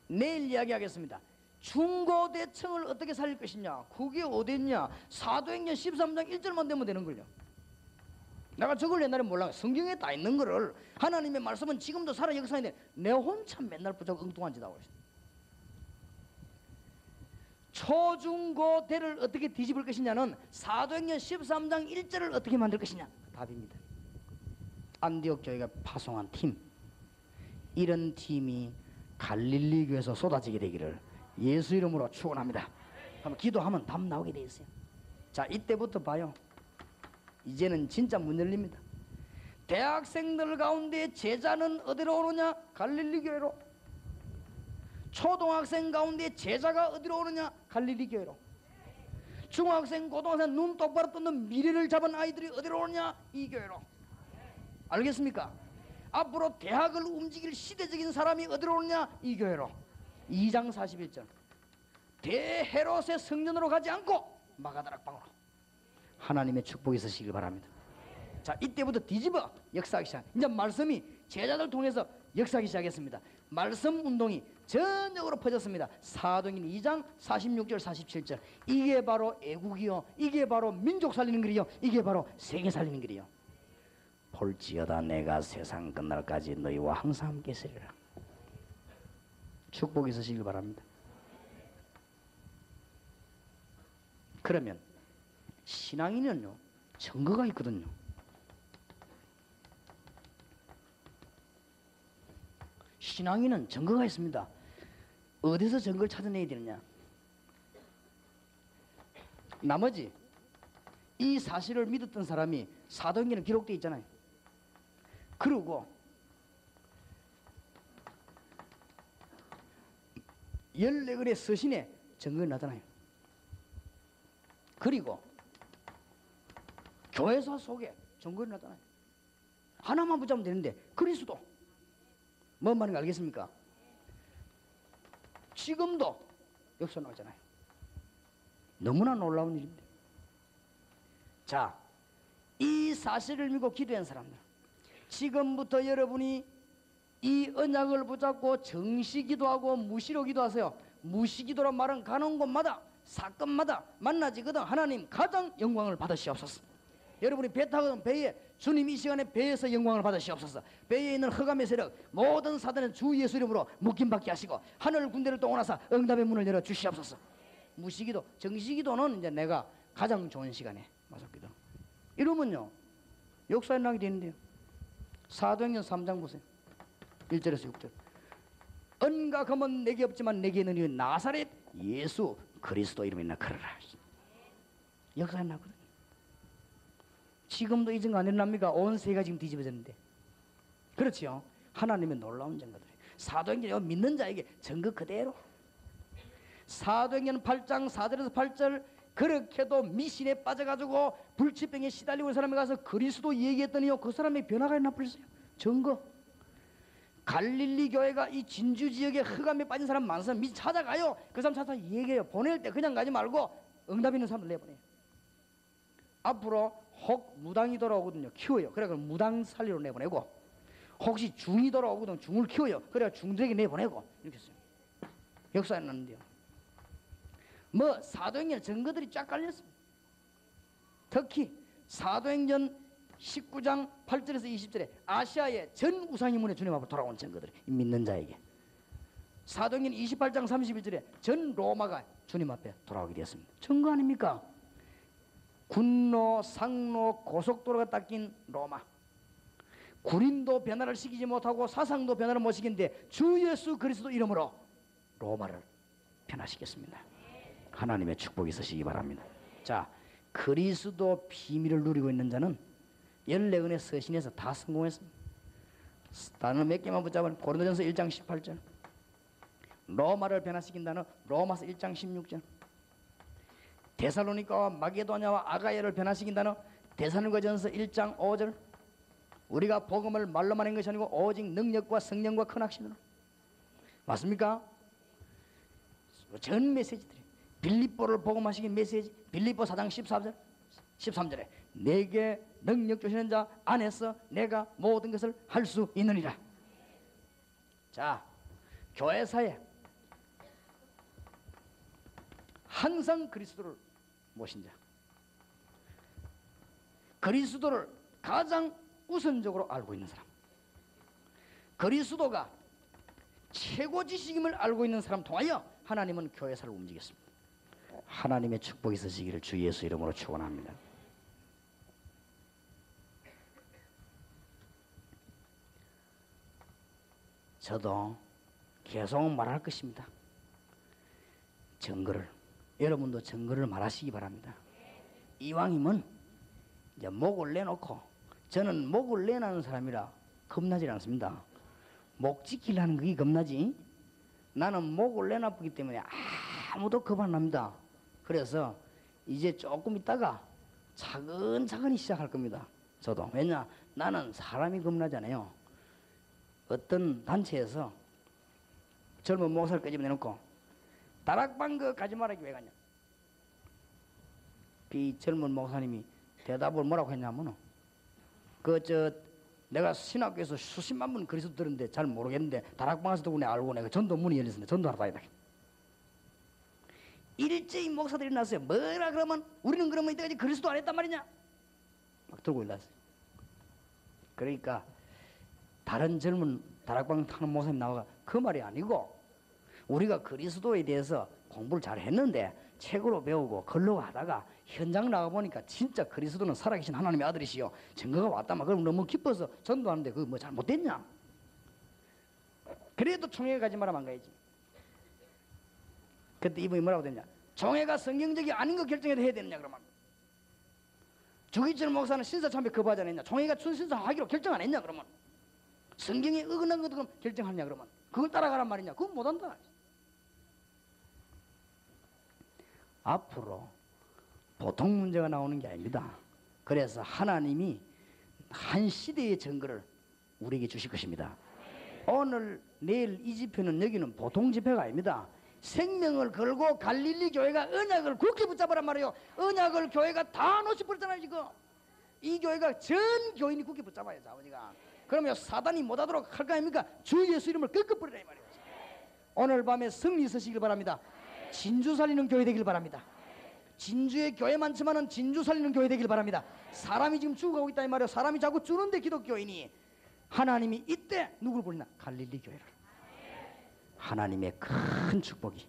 내일 이야기하겠습니다. 중고대청을 어떻게 살릴 것이냐. 그게 어딨냐. 사도행전 13장 1절만 되면 되는 걸요. 내가 저걸 옛날에 몰라. 성경에 다 있는 거를 하나님의 말씀은 지금도 살아 역사인데 내 혼자 맨날 부쩍 엉뚱한 짓 하고 있어. 초중고대를 어떻게 뒤집을 것이냐는 사도행전 13장 1절을 어떻게 만들 것이냐 답입니다. 안디옥 교회가 파송한 팀, 이런 팀이 갈릴리 교회에서 쏟아지게 되기를 예수 이름으로 축원합니다. 한번 기도하면 답 나오게 돼 있어요. 자, 이때부터 봐요. 이제는 진짜 문 열립니다. 대학생들 가운데 제자는 어디로 오느냐? 갈릴리 교회로. 초등학생 가운데 제자가 어디로 오느냐? 갈릴리 교회로. 중학생, 고등학생 눈 똑바로 뜨는 미래를 잡은 아이들이 어디로 오느냐? 이 교회로. 알겠습니까? 앞으로 대학을 움직일 시대적인 사람이 어디로 오느냐? 이 교회로. 2장 41절 대헤롯의 성전으로 가지 않고 마가다락방으로. 하나님의 축복이 있으시길 바랍니다. 자, 이때부터 뒤집어 역사하기 시작. 이제 말씀이 제자들 통해서 역사하기 시작했습니다. 말씀 운동이 전역으로 퍼졌습니다. 사도행전 2장 46절 47절 이게 바로 애국이요, 이게 바로 민족 살리는 길이요, 이게 바로 세계 살리는 길이요. 볼지어다 내가 세상 끝날까지 너희와 항상 함께 있으리라. 축복이 있으시길 바랍니다. 그러면 신앙인은요 증거가 있거든요. 신앙인은 증거가 있습니다. 어디서 증거를 찾아내야 되느냐. 나머지 이 사실을 믿었던 사람이 사도행전에 기록되어 있잖아요. 그리고 14권의 서신에 증거가 나타나요. 그리고 교회사 속에 증거가 나타나요. 하나만 붙잡으면 되는데 그리스도 뭔 말인지 알겠습니까? 지금도 역사 나오잖아요. 너무나 놀라운 일입니다. 자, 이 사실을 믿고 기도한 사람들, 지금부터 여러분이 이 언약을 붙잡고 정시기도하고 무시로 기도하세요. 무시기도란 말은 가는 곳마다 사건마다 만나지거든 하나님 가장 영광을 받으시옵소서. 여러분이 배 타거든 배에 주님 이 시간에 배에서 영광을 받으시옵소서. 배에 있는 흑암의 세력 모든 사단은 주 예수 이름으로 묶임받게 하시고 하늘 군대를 동원하사 응답의 문을 열어 주시옵소서. 무시기도 정시기도는 이제 내가 가장 좋은 시간에 맞았기도. 이러면요 역사에 나게 되는데요. 사도행전 3장 보세요. 1절에서 6절 언각함은 내게 없지만 내게 있는 이 나사렛 예수 그리스도 이름이 나가라. 역사에 나거든요. 지금도 이 증거 안 일어납니까? 온 세계가 지금 뒤집어졌는데. 그렇지요. 하나님의 놀라운 증거들. 사도행전 믿는 자에게 증거 그대로. 사도행전 8장 4절에서 8절 그렇게도 미신에 빠져가지고 불치병에 시달리고 있는 사람이 가서 그리스도 얘기했더니요 그 사람의 변화가 나버렸어요. 증거. 갈릴리 교회가 이 진주 지역에 흑암에 빠진 사람 많은 사람 미리 찾아가요. 그 사람 찾아서 얘기해요. 보낼 때 그냥 가지 말고 응답 있는 사람들 내보내요. 앞으로 혹 무당이 돌아오거든요. 키워요. 그래서 무당 살리로 내보내고 혹시 중이 돌아오거든요. 중을 키워요. 그래서 중들에게 내보내고 이렇게 했어요. 역사에 났는데요. 뭐 사도행전 증거들이 쫙 깔렸습니다. 특히 사도행전 19장 8절에서 20절에 아시아의 전 우상인문에 주님 앞으로 돌아온 증거들 믿는 자에게. 사도행전 28장 31절에 전 로마가 주님 앞에 돌아오게 되었습니다. 증거 아닙니까? 군로, 상로, 고속도로가 닦인 로마. 구린도 변화를 시키지 못하고 사상도 변화를 못 시키는데 주 예수 그리스도 이름으로 로마를 변화시켰습니다. 하나님의 축복이 있으시기 바랍니다. 자, 그리스도 비밀을 누리고 있는 자는 14권의 서신에서 다 성공했습니다. 단어 몇 개만 붙잡으면 고린도전서 1장 18절 로마를 변화시킨 단어 로마서 1장 16절 데살로니가와 마게도냐와 아가야를 변화시킨 단어 데살로니가전서 1장 5절 우리가 복음을 말로만 한 것이 아니고 오직 능력과 성령과 큰 확신으로. 맞습니까? 전 메시지들이 빌립보를 복음하시기 메시지 빌립보 4장 13절에 내게 능력 주시는 자 안에서 내가 모든 것을 할 수 있느니라. 자, 교회사에 항상 그리스도를 모신 자, 그리스도를 가장 우선적으로 알고 있는 사람, 그리스도가 최고 지식임을 알고 있는 사람 통하여 하나님은 교회사를 움직였습니다. 하나님의 축복이 있으시기를 주 예수 이름으로 축원합니다. 저도 계속 말할 것입니다. 증거를, 여러분도 증거를 말하시기 바랍니다. 이왕이면 이제 목을 내놓고, 저는 목을 내놓는 사람이라 겁나지 않습니다. 목 지키려는 그게 겁나지. 나는 목을 내놨기 때문에 아무도 겁 안 납니다. 그래서 이제 조금 있다가 차근차근히 시작할 겁니다. 저도. 왜냐, 나는 사람이 겁나잖아요. 어떤 단체에서 젊은 목사를 끄집어내놓고 다락방 그 가지 말라기 왜 가냐. 그 젊은 목사님이 대답을 뭐라고 했냐면, 내가 신학교에서 수십만 분 그리스도 들었는데 잘 모르겠는데 다락방에서 덕분에 알고 내가 전도 문이 열렸습니다. 전도하러 다니다. 일제히 목사들이 났어요. 뭐라 그러면 우리는 그러면 이때까지 그리스도 안 했단 말이냐 막 들고 일났어요. 그러니까 다른 젊은 다락방 타는 목사님 나와가 그 말이 아니고, 우리가 그리스도에 대해서 공부를 잘 했는데 책으로 배우고 글로 하다가 현장 나가보니까 진짜 그리스도는 살아계신 하나님의 아들이시요 증거가 왔다만, 그럼 너무 기뻐서 전도하는데 그거 뭐 잘못됐냐. 그래도 총회 가지 마라 안 가야지. 그때 이분이 뭐라고 됐냐, 총회가 성경적이 아닌 거 결정해도 해야 되느냐. 그러면 주기철 목사는 신사참배 거부하지 않았냐, 총회가 순신사 하기로 결정 안 했냐. 그러면 성경에 어긋난 것도 결정하냐. 그러면 그걸 따라가란 말이냐. 그건 못한다. 앞으로 보통 문제가 나오는 게 아닙니다. 그래서 하나님이 한 시대의 증거를 우리에게 주실 것입니다. 오늘 내일 이 집회는, 여기는 보통 집회가 아닙니다. 생명을 걸고 갈릴리 교회가 언약을 굳게 붙잡으란 말이에요. 언약을 교회가 다 놓쳐버렸잖아요. 지금 이 교회가 전 교인이 굳게 붙잡아야죠. 아버지가 그러면 사단이 못하도록 할 거 아닙니까? 주 예수 이름을 꺾어버리라 이 말이에요. 오늘 밤에 승리 있으시길 바랍니다. 진주 살리는 교회 되길 바랍니다. 진주에 교회 많지만은 진주 살리는 교회 되길 바랍니다. 사람이 지금 죽어가고 있다 이 말이에요. 사람이 자꾸 죽는데 기독교인이, 하나님이 이때 누구를 부르나? 갈릴리 교회를. 하나님의 큰 축복이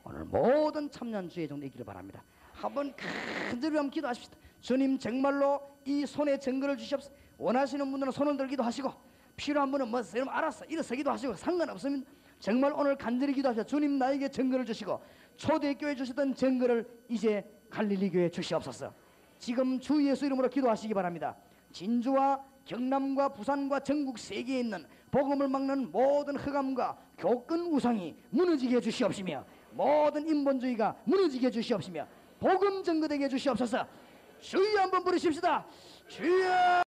오늘 모든 참여한 주의 종도 있기를 바랍니다. 한번 큰 소리로 한번 기도하십시다. 주님, 정말로 이 손에 증거를 주시옵소서. 원하시는 분들은 손을 들기도 하시고, 필요한 분은 뭐 여러분 알았어 일어서기도 하시고, 상관없습니다. 정말 오늘 간절히 기도하시다. 주님, 나에게 증거를 주시고 초대교회 주셨던 증거를 이제 갈릴리 교회에 주시옵소서. 지금 주 예수 이름으로 기도하시기 바랍니다. 진주와 경남과 부산과 전국 세계에 있는 복음을 막는 모든 흑암과 교권 우상이 무너지게 해주시옵시며, 모든 인본주의가 무너지게 해주시옵시며, 복음 증거되게 해주시옵소서. 주여 한번 부르십시다. 주여.